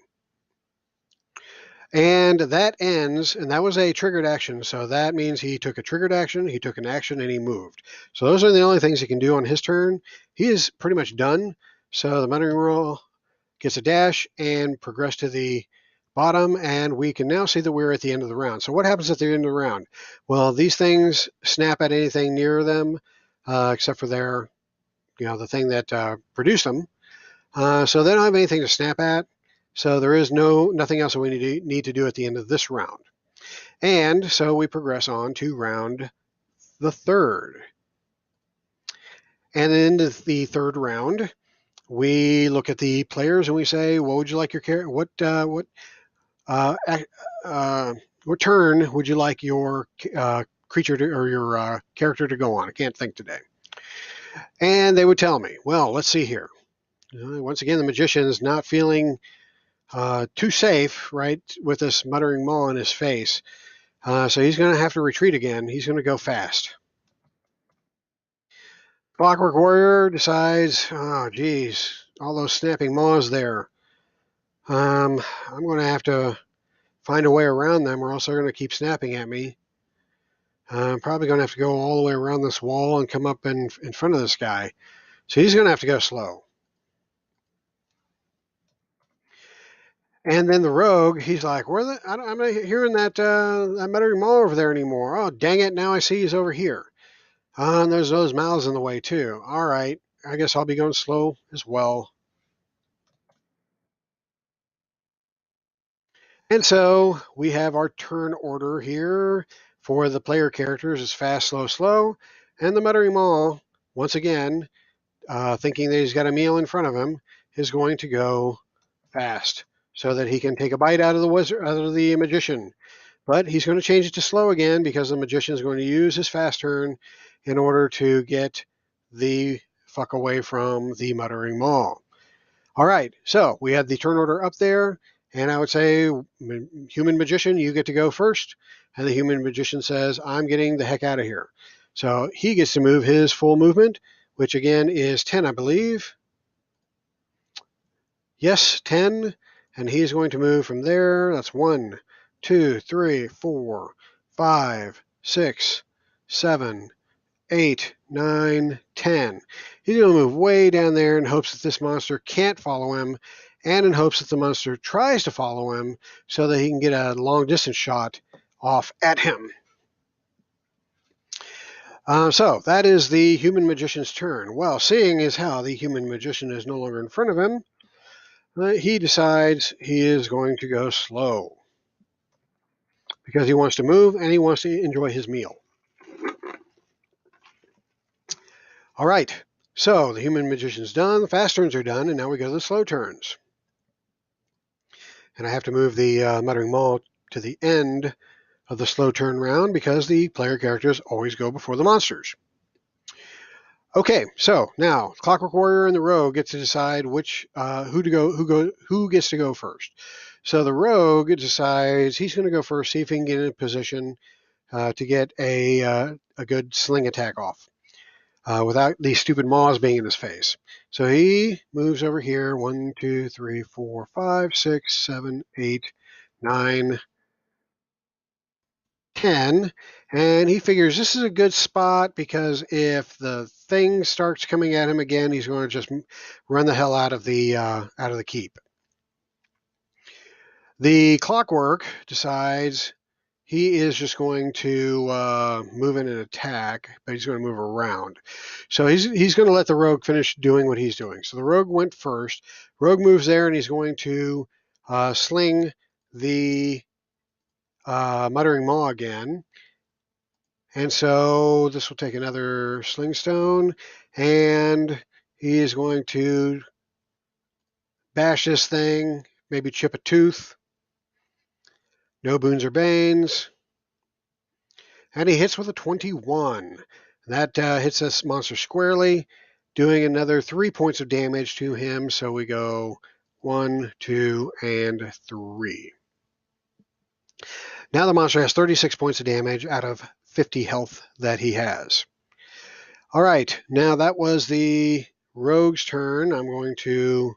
And that ends, and that was a triggered action, so that means he took a triggered action, he took an action, and he moved. So those are the only things he can do on his turn. He is pretty much done. So the muttering maw gets a dash and progress to the bottom, and we can now see that we're at the end of the round. So what happens at the end of the round? Well, these things snap at anything near them, except for the thing that produced them. So they don't have anything to snap at. So there is nothing else that we need to do at the end of this round. And so we progress on to round the third. And in the third round, we look at the players and we say, what would you like your character? What turn would you like your creature or your character to go on? I can't think today. And they would tell me, well, let's see here. Once again, the magician is not feeling too safe, right, with this muttering maw in his face. So he's going to have to retreat again. He's going to go fast. Clockwork Warrior decides, oh, geez, all those snapping maws there. I'm going to have to find a way around them, or else they're going to keep snapping at me. I'm probably going to have to go all the way around this wall and come up in front of this guy. So he's going to have to go slow. And then the rogue, he's like, I'm not hearing that muttering maw over there anymore. Oh, dang it, now I see he's over here. And there's those mouths in the way, too. All right, I guess I'll be going slow as well. And so we have our turn order here For the player characters, it's fast, slow, slow. And the Muttering Maw, once again, thinking that he's got a meal in front of him, is going to go fast so that he can take a bite out of the magician. But he's going to change it to slow again because the magician is going to use his fast turn in order to get the fuck away from the Muttering Maw. All right, so we have the turn order up there, and I would say, human magician, you get to go first. And the human magician says, I'm getting the heck out of here. So he gets to move his full movement, which again is 10, I believe. Yes, 10. And he's going to move from there. That's 1, 2, 3, 4, 5, 6, 7, 8, 9, 10. He's going to move way down there in hopes that this monster can't follow him, and in hopes that the monster tries to follow him so that he can get a long distance shot off at him. So that is the human magician's turn. Well, seeing as how the human magician is no longer in front of him, he decides he is going to go slow because he wants to move and he wants to enjoy his meal. All right, so the human magician's done, the fast turns are done, and now we go to the slow turns. And I have to move the Muttering Maw to the end of the slow turn round because the player characters always go before the monsters. Okay, so now Clockwork Warrior and the Rogue get to decide who gets to go first. So the Rogue decides he's going to go first, see if he can get in a position to get a good sling attack off without these stupid maws being in his face. So he moves over here, 1, 2, 3, 4, 5, 6, 7, 8, 9, 10, and he figures this is a good spot because if the thing starts coming at him again, he's going to just run the hell out of the keep. The Clockwork decides he is just going to move in and attack, but he's going to move around. So he's going to let the Rogue finish doing what he's doing. So the Rogue went first. Rogue moves there, and he's going to sling the Muttering Maw again. And so this will take another sling stone, and he is going to bash this thing, maybe chip a tooth. No boons or banes. And he hits with a 21. That hits this monster squarely, doing another 3 points of damage to him. So we go 1, 2, and 3. Now the monster has 36 points of damage out of 50 health that he has. All right, now that was the Rogue's turn. I'm going to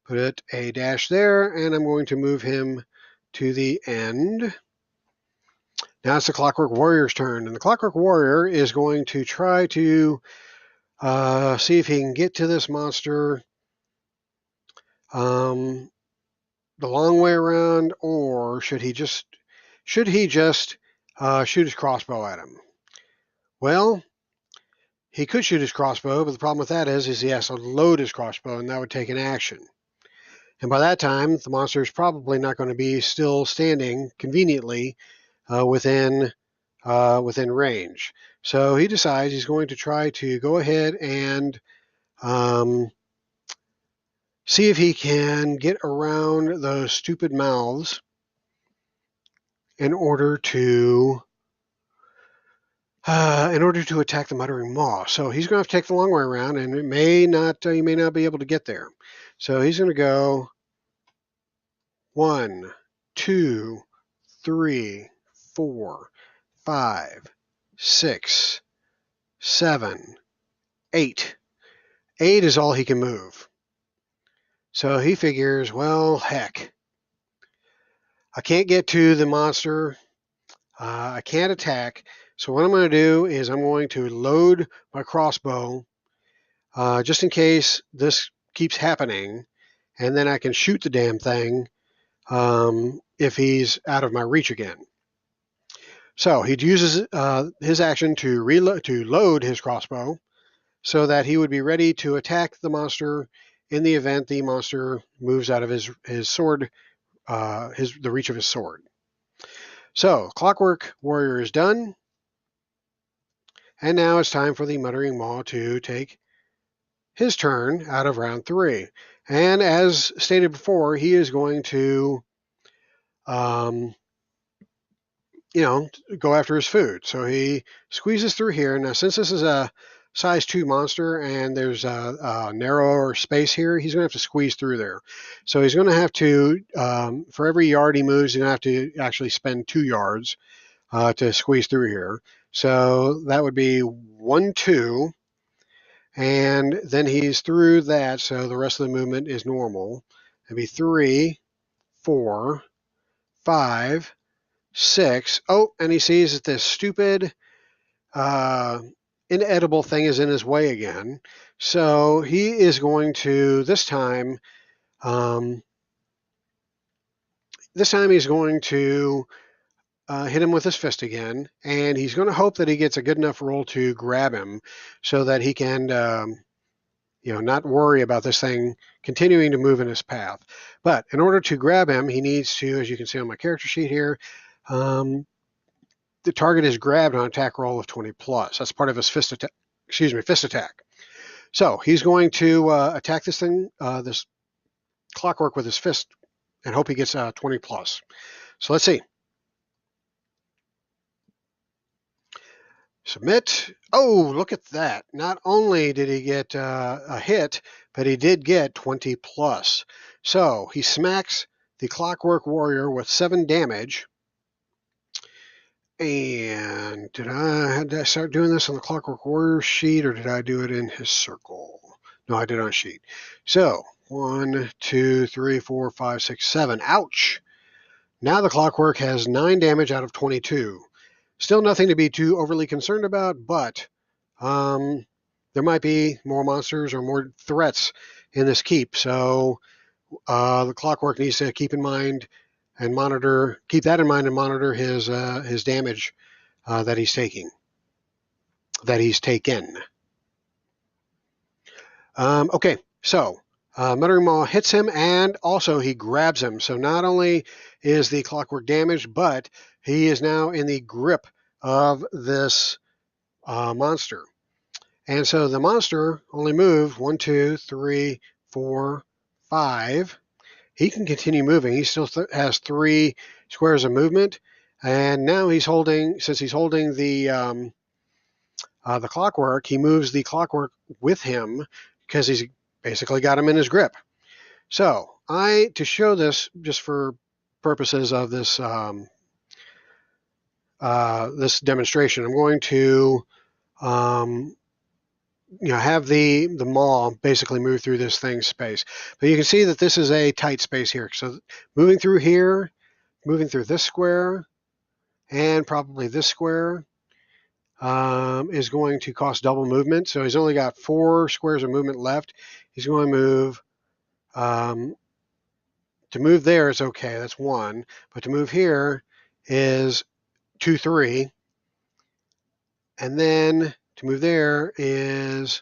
put a dash there, and I'm going to move him to the end. Now it's the Clockwork Warrior's turn, and the Clockwork Warrior is going to try to see if he can get to this monster the long way around, or should he just shoot his crossbow at him? Well, he could shoot his crossbow, but the problem with that is he has to load his crossbow, and that would take an action. And by that time, the monster is probably not going to be still standing conveniently within range. So he decides he's going to try to go ahead and see if he can get around those stupid mouths in order to attack the Muttering Maw. So he's going to have to take the long way around, and he may not be able to get there. So he's going to go 1, 2, 3, 4, 5, 6, 7, 8. 8 is all he can move. So he figures, well, heck, I can't get to the monster. I can't attack. So what I'm going to do is I'm going to load my crossbow just in case this keeps happening, and then I can shoot the damn thing if he's out of my reach again. So he uses his action to load his crossbow so that he would be ready to attack the monster in the event the monster moves out of his sword, the reach of his sword. So, Clockwork Warrior is done. And now it's time for the Muttering Maw to take his turn out of round 3. And as stated before, he is going to, go after his food. So he squeezes through here. Now, since this is a size 2 monster and there's a narrower space here, he's going to have to squeeze through there. So he's going to have to, for every yard he moves, he's going to have to actually spend 2 yards to squeeze through here. So that would be 1, 2. And then he's through that, so the rest of the movement is normal. It'd be 3, 4, 5, 6. Oh, and he sees that this stupid inedible thing is in his way again. So he is going to, this time he's going to hit him with his fist again, and he's going to hope that he gets a good enough roll to grab him so that he can not worry about this thing continuing to move in his path. But in order to grab him, he needs to, as you can see on my character sheet here, the target is grabbed on an attack roll of 20 plus. That's part of his fist attack. So he's going to attack this thing, this clockwork with his fist, and hope he gets 20 plus. So let's see. Submit. Oh, look at that. Not only did he get a hit, but he did get 20 plus. So he smacks the Clockwork Warrior with 7 damage. And did I start doing this on the Clockwork Warrior sheet, or did I do it in his circle? No, I did it on a sheet. So 1, 2, 3, 4, 5, 6, 7. Ouch! Now the Clockwork has 9 damage out of 22. Still nothing to be too overly concerned about, but there might be more monsters or more threats in this keep. So the Clockwork needs to keep that in mind and monitor his damage that he's taken. Okay, so Muttering Maw hits him, and also he grabs him. So not only is the Clockwork damaged, but he is now in the grip of this monster. And so the monster only moved 1, 2, 3, 4, 5. He can continue moving. He still has 3 squares of movement. And now since he's holding the clockwork, he moves the clockwork with him because he's basically got him in his grip. So to show this, just for purposes of this this demonstration, I'm going to have the maw basically move through this thing's space. But you can see that this is a tight space here. So moving through here, moving through this square, and probably this square is going to cost double movement. So he's only got 4 squares of movement left. He's going to move. To move there is okay. That's 1. But to move here is 2, 3. And then to move there is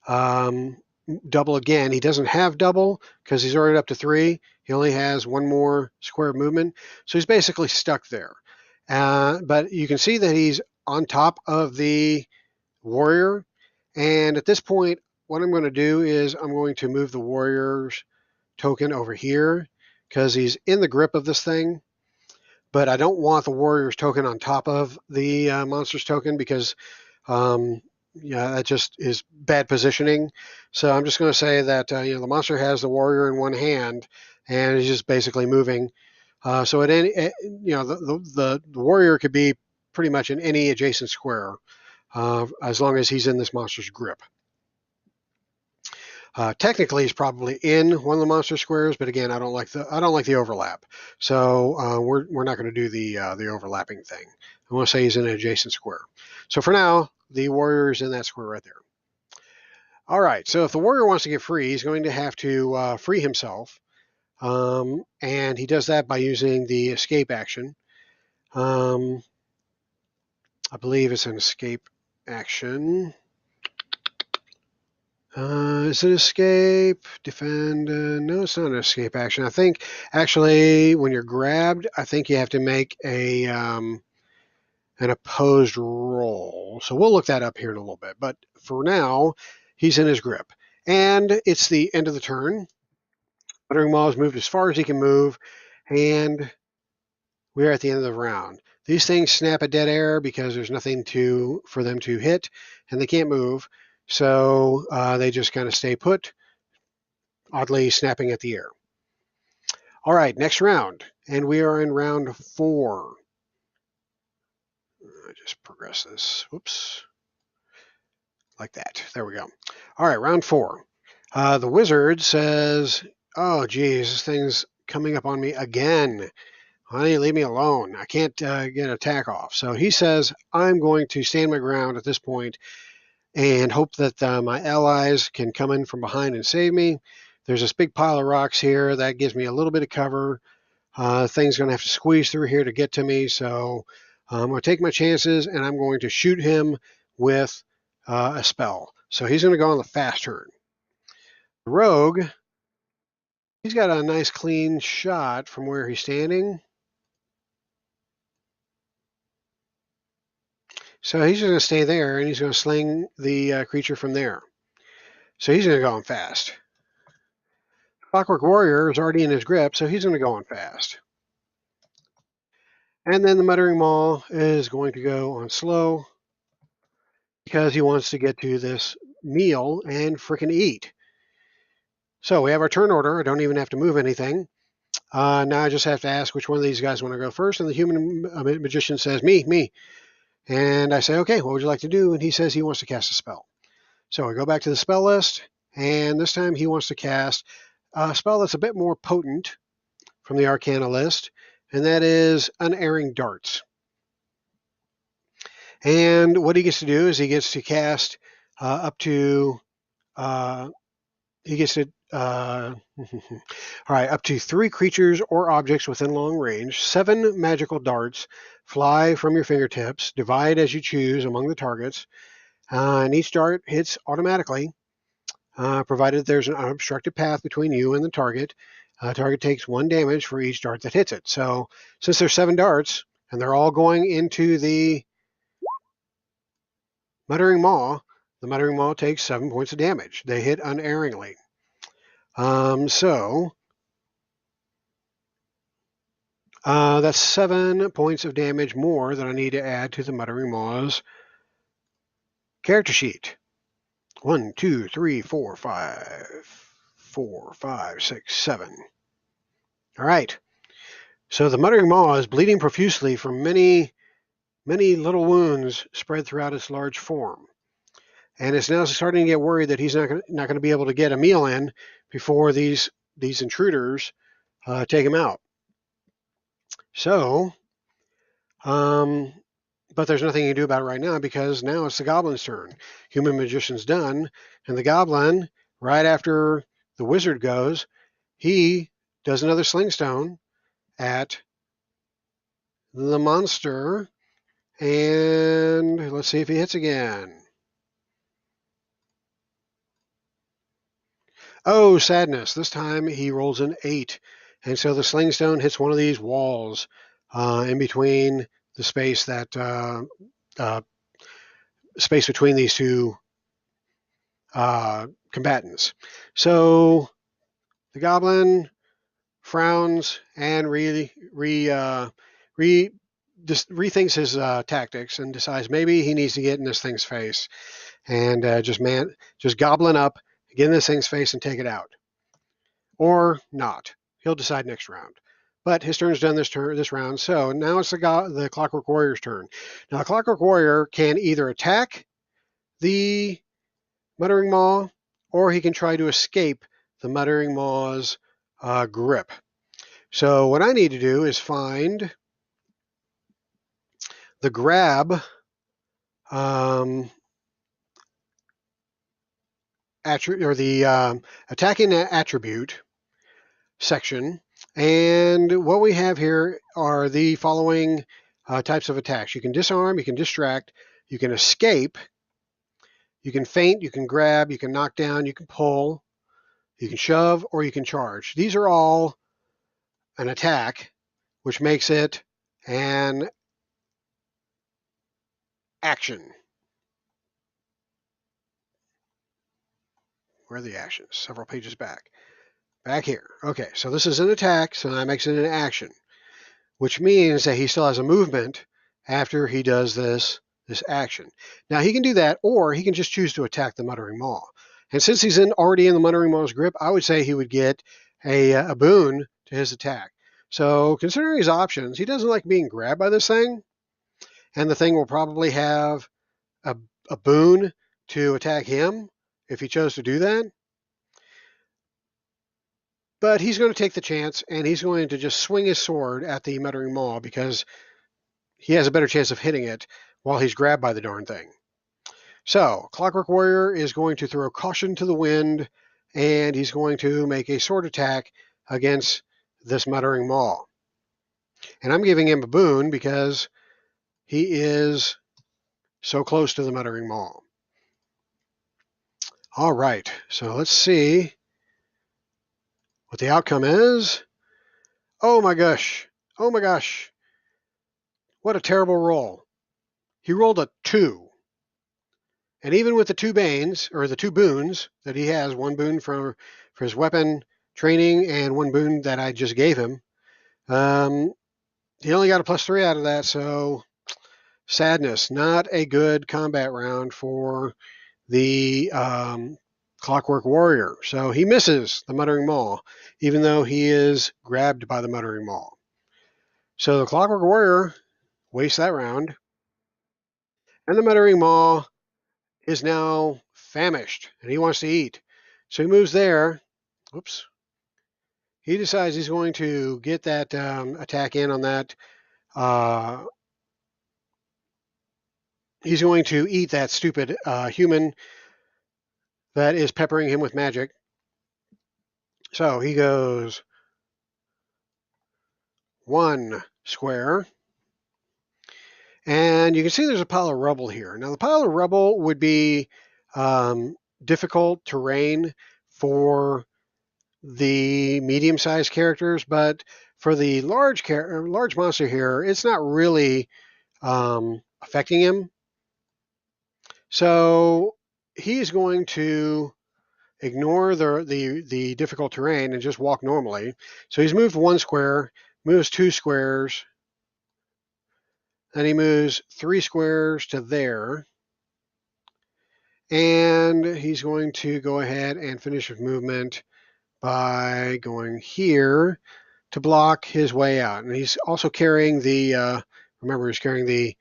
double again. He doesn't have double because he's already up to 3. He only has 1 more square of movement. So he's basically stuck there. But you can see that he's on top of the warrior. And at this point, what I'm going to do is I'm going to move the warrior's token over here because he's in the grip of this thing. But I don't want the warrior's token on top of the monster's token because that just is bad positioning. So I'm just going to say that the monster has the warrior in one hand and is just basically moving. So at any the warrior could be pretty much in any adjacent square as long as he's in this monster's grip. Technically, he's probably in one of the monster squares, but again, I don't like the overlap. So we're not going to do the overlapping thing. I want to say he's in an adjacent square. So for now, the warrior is in that square right there. All right. So if the warrior wants to get free, he's going to have to free himself, and he does that by using the escape action. I believe it's an escape action. Is it escape? Defend? No, it's not an escape action. I think actually when you're grabbed, I think you have to make an opposed roll. So we'll look that up here in a little bit. But for now, he's in his grip. And it's the end of the turn. Muttering Maw has moved as far as he can move, and we're at the end of the round. These things snap at dead air because there's nothing for them to hit, and they can't move. So they just kind of stay put, oddly snapping at the air. All right, next round, and we are in round 4. I just progress this. Whoops. Like that. There we go. All right, round 4. The wizard says, oh, geez, this thing's coming up on me again. Honey, leave me alone. I can't get an attack off. So he says, I'm going to stand my ground at this point and hope that my allies can come in from behind and save me. There's this big pile of rocks here. That gives me a little bit of cover. Thing's going to have to squeeze through here to get to me. So I'm going to take my chances, and I'm going to shoot him with a spell. So he's going to go on the fast turn. The rogue, he's got a nice clean shot from where he's standing. So he's going to stay there, and he's going to sling the creature from there. So he's going to go on fast. Clockwork Warrior is already in his grip, so he's going to go on fast. And then the Muttering Maw is going to go on slow because he wants to get to this meal and frickin' eat. So we have our turn order. I don't even have to move anything. Now I just have to ask which one of these guys want to go first, and the human magician says, me. And I say, okay, what would you like to do? And he says he wants to cast a spell. So I go back to the spell list, and this time he wants to cast a spell that's a bit more potent from the Arcana list, and that is Unerring Darts. And what he gets to do is he gets to cast up to all right, up to 3 creatures or objects within long range. 7 magical darts fly from your fingertips, divide as you choose among the targets, and each dart hits automatically, provided there's an unobstructed path between you and the target. Target takes 1 damage for each dart that hits it. So since there's 7 darts, and they're all going into the Muttering Maw, the Muttering Maw takes 7 points of damage. They hit unerringly. So that's 7 points of damage more than I need to add to the Muttering Maw's character sheet. 1, 2, 3, 4, 5, 4, 5, 6, 7. All right. So the Muttering Maw is bleeding profusely from many little wounds spread throughout its large form. And it's now starting to get worried that he's not going to be able to get a meal in before these intruders take him out. So, but there's nothing you can do about it right now because now it's the goblin's turn. Human magician's done, and the goblin, right after the wizard goes, he does another sling stone at the monster, and let's see if he hits again. Oh, sadness. This time he rolls an 8. And so the sling stone hits one of these walls in between the space space between these two combatants. So the goblin frowns and rethinks his tactics and decides maybe he needs to get in this thing's face and just goblin up, get in this thing's face and take it out. Or not. He'll decide next round. But his turn's done this round, so now it's the Clockwork Warrior's turn. Now, the Clockwork Warrior can either attack the Muttering Maw, or he can try to escape the Muttering Maw's grip. So what I need to do is find the grab or the attacking attribute section. And what we have here are the following types of attacks. You can disarm, you can distract, you can escape, You can feint, you can grab, you can knock down, you can pull, you can shove, or you can charge. These are all an attack, which makes it an action. Where are the actions? Several pages back. Back here. Okay, so this is an attack, so that makes it an action, which means that he still has a movement after he does this action. Now he can do that, or he can just choose to attack the Muttering Maw. And since he's already in the Muttering Maw's grip, I would say he would get a boon to his attack. So considering his options, he doesn't like being grabbed by this thing, and the thing will probably have a boon to attack him if he chose to do that. But he's going to take the chance, and he's going to just swing his sword at the Muttering Maw because he has a better chance of hitting it while he's grabbed by the darn thing. So, Clockwork Warrior is going to throw caution to the wind, and he's going to make a sword attack against this Muttering Maw. And I'm giving him a boon because he is so close to the Muttering Maw. All right, so let's see what the outcome is. Oh my gosh. Oh my gosh. What a terrible roll. He rolled a 2. And even with the 2 banes, or the 2 boons that he has, one boon for his weapon training and one boon that I just gave him, he only got a +3 out of that, so sadness. Not a good combat round for the Clockwork Warrior. So he misses the Muttering Maw, even though he is grabbed by the Muttering Maw. So the Clockwork Warrior wastes that round, and the Muttering Maw is now famished, and he wants to eat. So he moves there. Oops. He decides he's going to get that attack in on that. He's going to eat that stupid human that is peppering him with magic. So he goes 1 square. And you can see there's a pile of rubble here. Now, the pile of rubble would be difficult terrain for the medium-sized characters, but for the large monster here, it's not really affecting him. So he's going to ignore the difficult terrain and just walk normally. So he's moved 1 square, moves 2 squares, then he moves 3 squares to there. And he's going to go ahead and finish his movement by going here to block his way out. And he's also carrying remember he's carrying the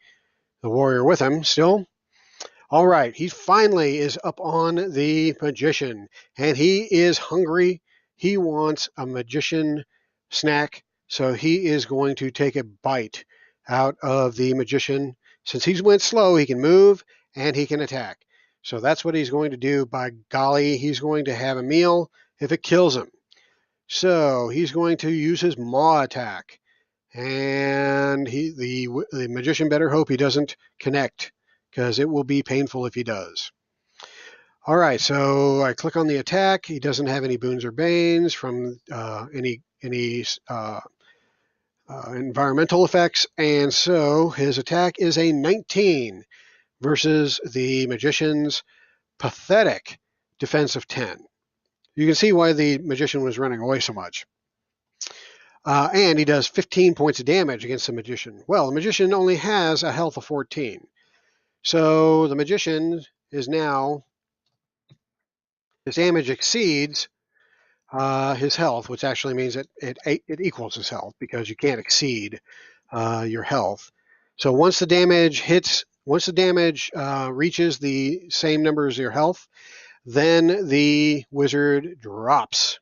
warrior with him still. All right, he finally is up on the magician, and he is hungry. He wants a magician snack, so he is going to take a bite out of the magician. Since he's went slow, he can move and he can attack. So that's what he's going to do. By golly, he's going to have a meal if it kills him. So he's going to use his maw attack. And the magician better hope he doesn't connect, because it will be painful if he does. All right, so I click on the attack. He doesn't have any boons or banes from any environmental effects, and so his attack is a 19 versus the magician's pathetic defense of 10. You can see why the magician was running away so much. And he does 15 points of damage against the magician. Well, the magician only has a health of 14. So the magician is now, his damage exceeds his health, which actually means that it equals his health, because you can't exceed your health. So once the damage reaches the same number as your health, then the wizard drops.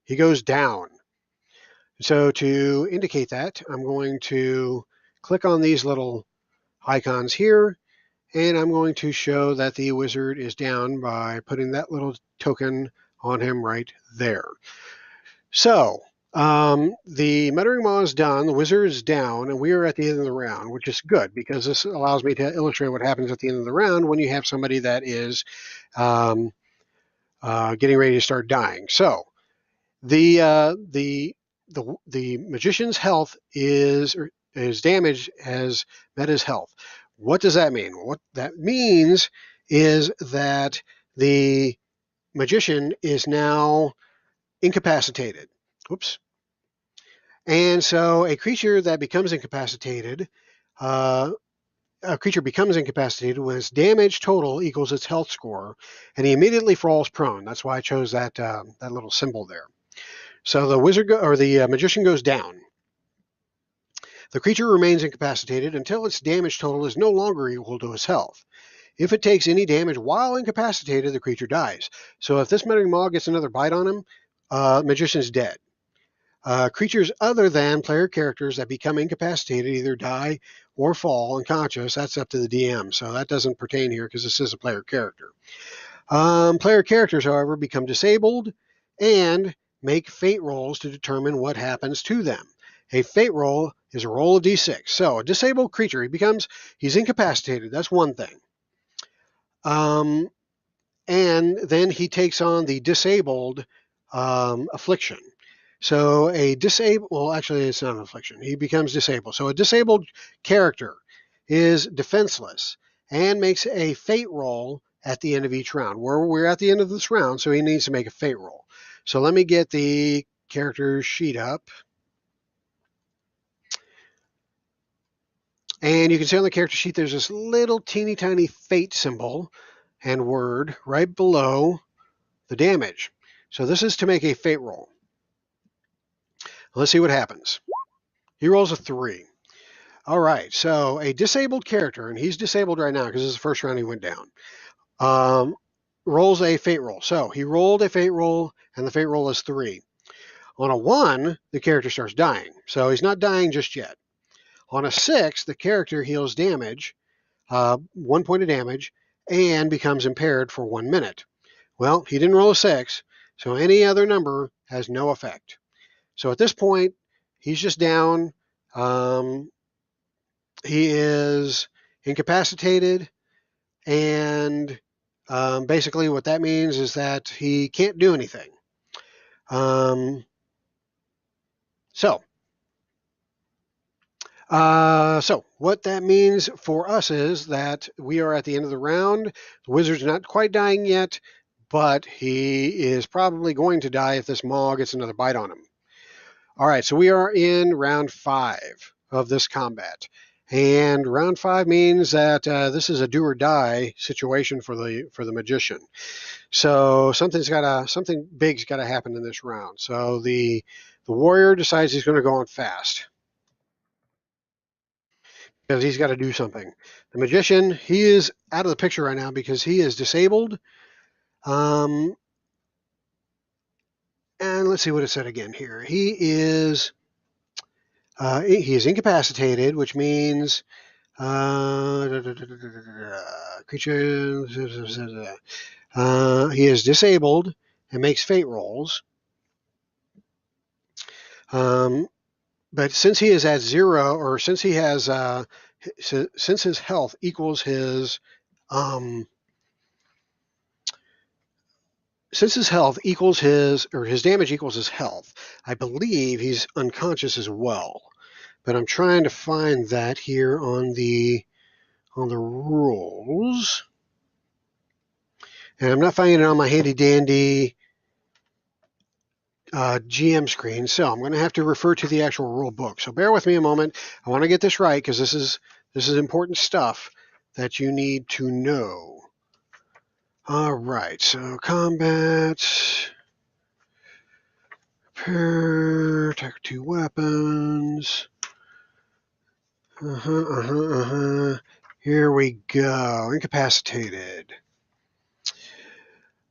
He goes down. So to indicate that, I'm going to click on these little icons here, and I'm going to show that the wizard is down by putting that little token on him right there. So The Muttering Maw is done, the wizard is down, and we are at the end of the round, which is good because this allows me to illustrate what happens at the end of the round when you have somebody that is um, getting ready to start dying. So the magician's health is damaged, has met his health. What does that mean? What that means is that the magician is now incapacitated. Whoops. And so uh, a creature becomes incapacitated when its damage total equals its health score, and he immediately falls prone. That's why I chose that little symbol there. So the magician goes down. The creature remains incapacitated until its damage total is no longer equal to its health. If it takes any damage while incapacitated, the creature dies. So if this Muttering Maw gets another bite on him, magician's dead. Creatures other than player characters that become incapacitated either die or fall unconscious. That's up to the DM, so that doesn't pertain here because this is a player character. Player characters, however, become disabled and make fate rolls to determine what happens to them. A fate roll is a roll of d6. So a disabled creature, he's incapacitated. That's one thing. And then he takes on the disabled affliction. So actually, it's not an affliction. He becomes disabled. So a disabled character is defenseless and makes a fate roll at the end of each round. We're at the end of this round, so he needs to make a fate roll. So let me get the character sheet up. And you can see on the character sheet, there's this little teeny tiny fate symbol and word right below the damage. So this is to make a fate roll. Let's see what happens. He rolls a 3. All right, so a disabled character, and he's disabled right now because this is the first round he went down, rolls a fate roll. So he rolled a fate roll, and the fate roll is 3. On a 1, the character starts dying. So he's not dying just yet. On a 6, the character heals damage, 1 point of damage, and becomes impaired for 1 minute. Well, he didn't roll a 6, so any other number has no effect. So at this point, he's just down. He is incapacitated, and basically what that means is that he can't do anything. So what that means for us is that we are at the end of the round. The wizard's not quite dying yet, but he is probably going to die if this maw gets another bite on him. All right, so we are in round 5 of this combat. And round 5 means that this is a do or die situation for the magician. So something big's got to happen in this round. So the warrior decides he's going to go on fast because he's got to do something. The magician, he is out of the picture right now because he is disabled. And let's see what it said again here. He is incapacitated, which means creature. He is disabled and makes fate rolls. But since he is at 0, or since he has since his health equals his since his health equals his damage equals his health, I believe he's unconscious as well. But I'm trying to find that here on the rules. And I'm not finding it on my handy dandy GM screen, so I'm going to have to refer to the actual rule book. So bear with me a moment. I want to get this right because this is important stuff that you need to know. All right, so combat, protect 2 weapons. Here we go. Incapacitated.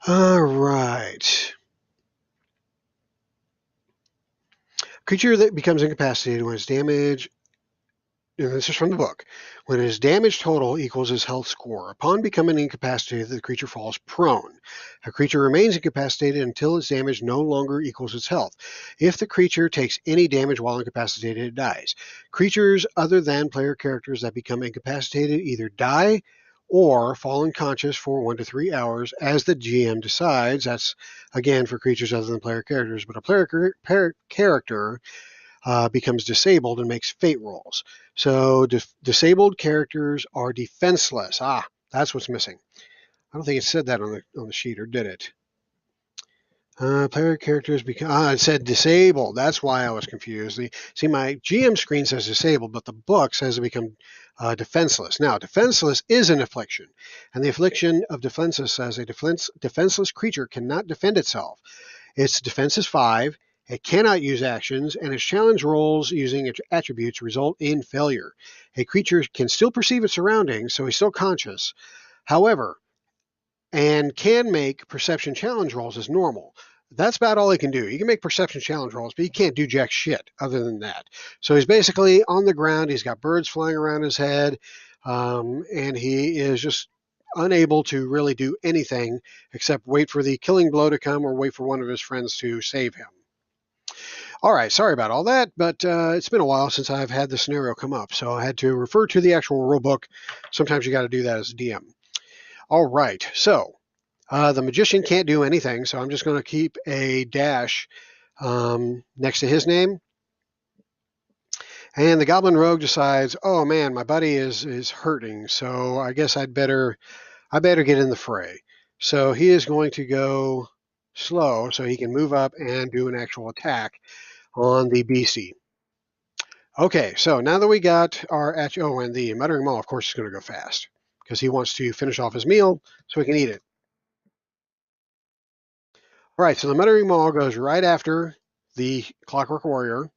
All right. Creature that becomes incapacitated when its damage and this is from the book, when his damage total equals his health score. Upon becoming incapacitated, the creature falls prone. A creature remains incapacitated until its damage no longer equals its health. If the creature takes any damage while incapacitated, it dies. Creatures other than player characters that become incapacitated either die or fall unconscious for 1 to 3 hours as the GM decides. That's, again, for creatures other than player characters. But a player character becomes disabled and makes fate rolls. So disabled characters are defenseless. That's what's missing. I don't think it said that on the sheet, or did it? Player characters become. It said disabled. That's why I was confused. See, my GM screen says disabled, but the book says they become defenseless. Now, defenseless is an affliction, and the affliction of defenseless says a defenseless creature cannot defend itself. Its defense is 5. It cannot use actions, and its challenge rolls using its attributes result in failure. A creature can still perceive its surroundings, so he's still conscious. However, and can make perception challenge rolls as normal. That's about all he can do. He can make perception challenge rolls, but he can't do jack shit other than that. So he's basically on the ground. He's got birds flying around his head, and he is just unable to really do anything except wait for the killing blow to come or wait for one of his friends to save him. All right, sorry about all that, but it's been a while since I've had the scenario come up, so I had to refer to the actual rule book. Sometimes you got to do that as a DM. All right, so the magician can't do anything, so I'm just going to keep a dash next to his name. And the goblin rogue decides, oh man, my buddy is hurting, so I guess I better get in the fray. So he is going to go slow so he can move up and do an actual attack on the BC. Okay, so now that we got our and the muttering maw, of course, is going to go fast because he wants to finish off his meal so he can eat it. All right, so the muttering maw goes right after the clockwork warrior,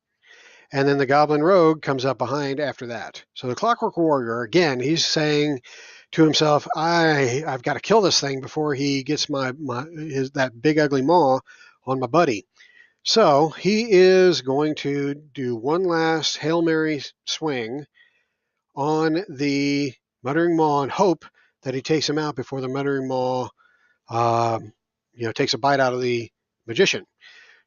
and then the goblin rogue comes up behind after that. So the clockwork warrior, again, he's saying to himself, I've got to kill this thing before he gets that big ugly maw on my buddy. So he is going to do one last Hail Mary swing on the muttering maw and hope that he takes him out before the muttering maw takes a bite out of the magician.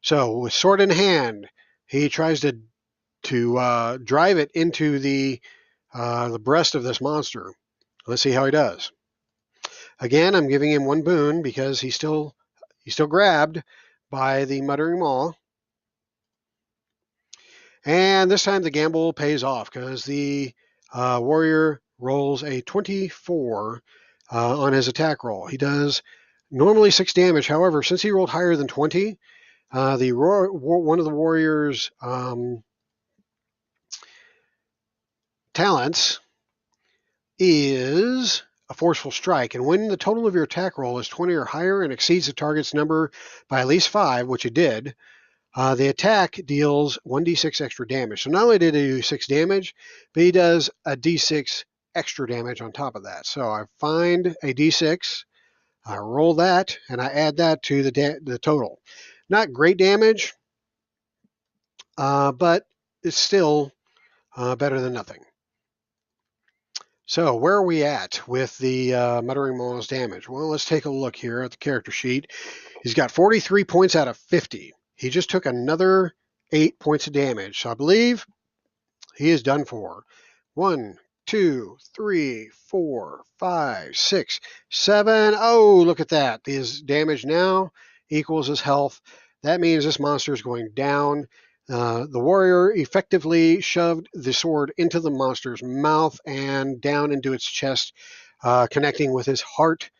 So with sword in hand, he tries to drive it into the breast of this monster. Let's see how he does. Again, I'm giving him one boon because he's still grabbed by the muttering maw. And this time the gamble pays off because the warrior rolls a 24 on his attack roll. He does normally 6 damage. However, since he rolled higher than 20, one of the warrior's talents is a forceful strike. And when the total of your attack roll is 20 or higher and exceeds the target's number by at least 5, which it did, the attack deals 1d6 extra damage. So not only did he do 6 damage, but he does a d6 extra damage on top of that. So I find a d6, I roll that, and I add that to the total. Not great damage, but it's still better than nothing. So where are we at with the muttering maw's damage? Well, let's take a look here at the character sheet. He's got 43 points out of 50. He just took another 8 points of damage. So I believe he is done for. 1, 2, 3, 4, 5, 6, 7. Oh, look at that. His damage now equals his health. That means this monster is going down. The warrior effectively shoved the sword into the monster's mouth and down into its chest, connecting with his heart,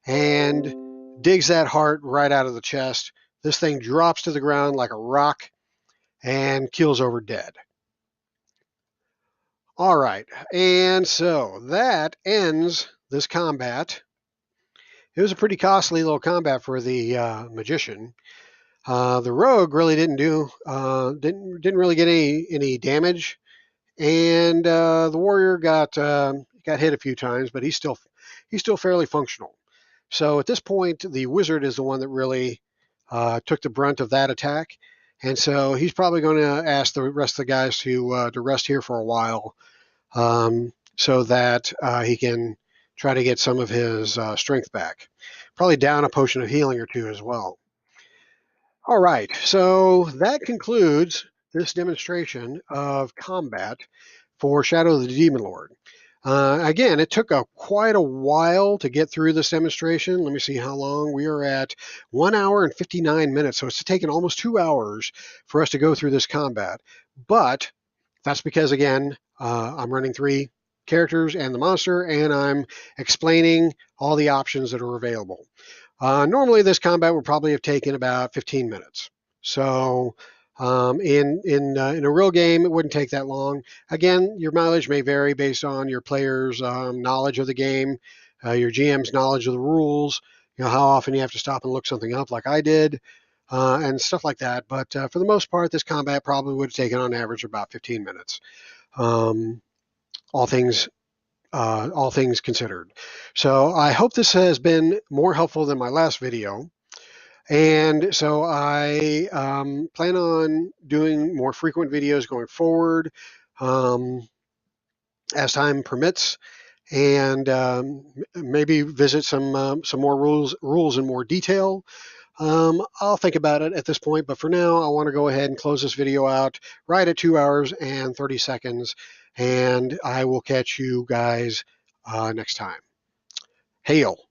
and digs that heart right out of the chest. This thing drops to the ground like a rock and keels over dead. All right, and so that ends this combat. It was a pretty costly little combat for the magician. The rogue really didn't really get any damage, and the warrior got hit a few times, but he's still fairly functional. So at this point, the wizard is the one that really took the brunt of that attack, and so he's probably going to ask the rest of the guys to rest here for a while so that he can try to get some of his strength back. Probably down a potion of healing or two as well. All right, so that concludes this demonstration of combat for Shadow of the Demon Lord. Again, it took quite a while to get through this demonstration. Let me see how long. We are at 1 hour and 59 minutes, so it's taken almost 2 hours for us to go through this combat. But that's because, again, I'm running 3 characters and the monster, and I'm explaining all the options that are available. Normally, this combat would probably have taken about 15 minutes. So, in a real game, it wouldn't take that long. Again, your mileage may vary based on your player's knowledge of the game, your GM's knowledge of the rules. You know how often you have to stop and look something up, like I did, and stuff like that. But for the most part, this combat probably would have taken on average about 15 minutes. Um, all things all things considered. So I hope this has been more helpful than my last video. And so I plan on doing more frequent videos going forward as time permits, and maybe visit some more rules in more detail. I'll think about it at this point, but for now, I want to go ahead and close this video out right at 2 hours and 30 seconds, and I will catch you guys next time. Hail.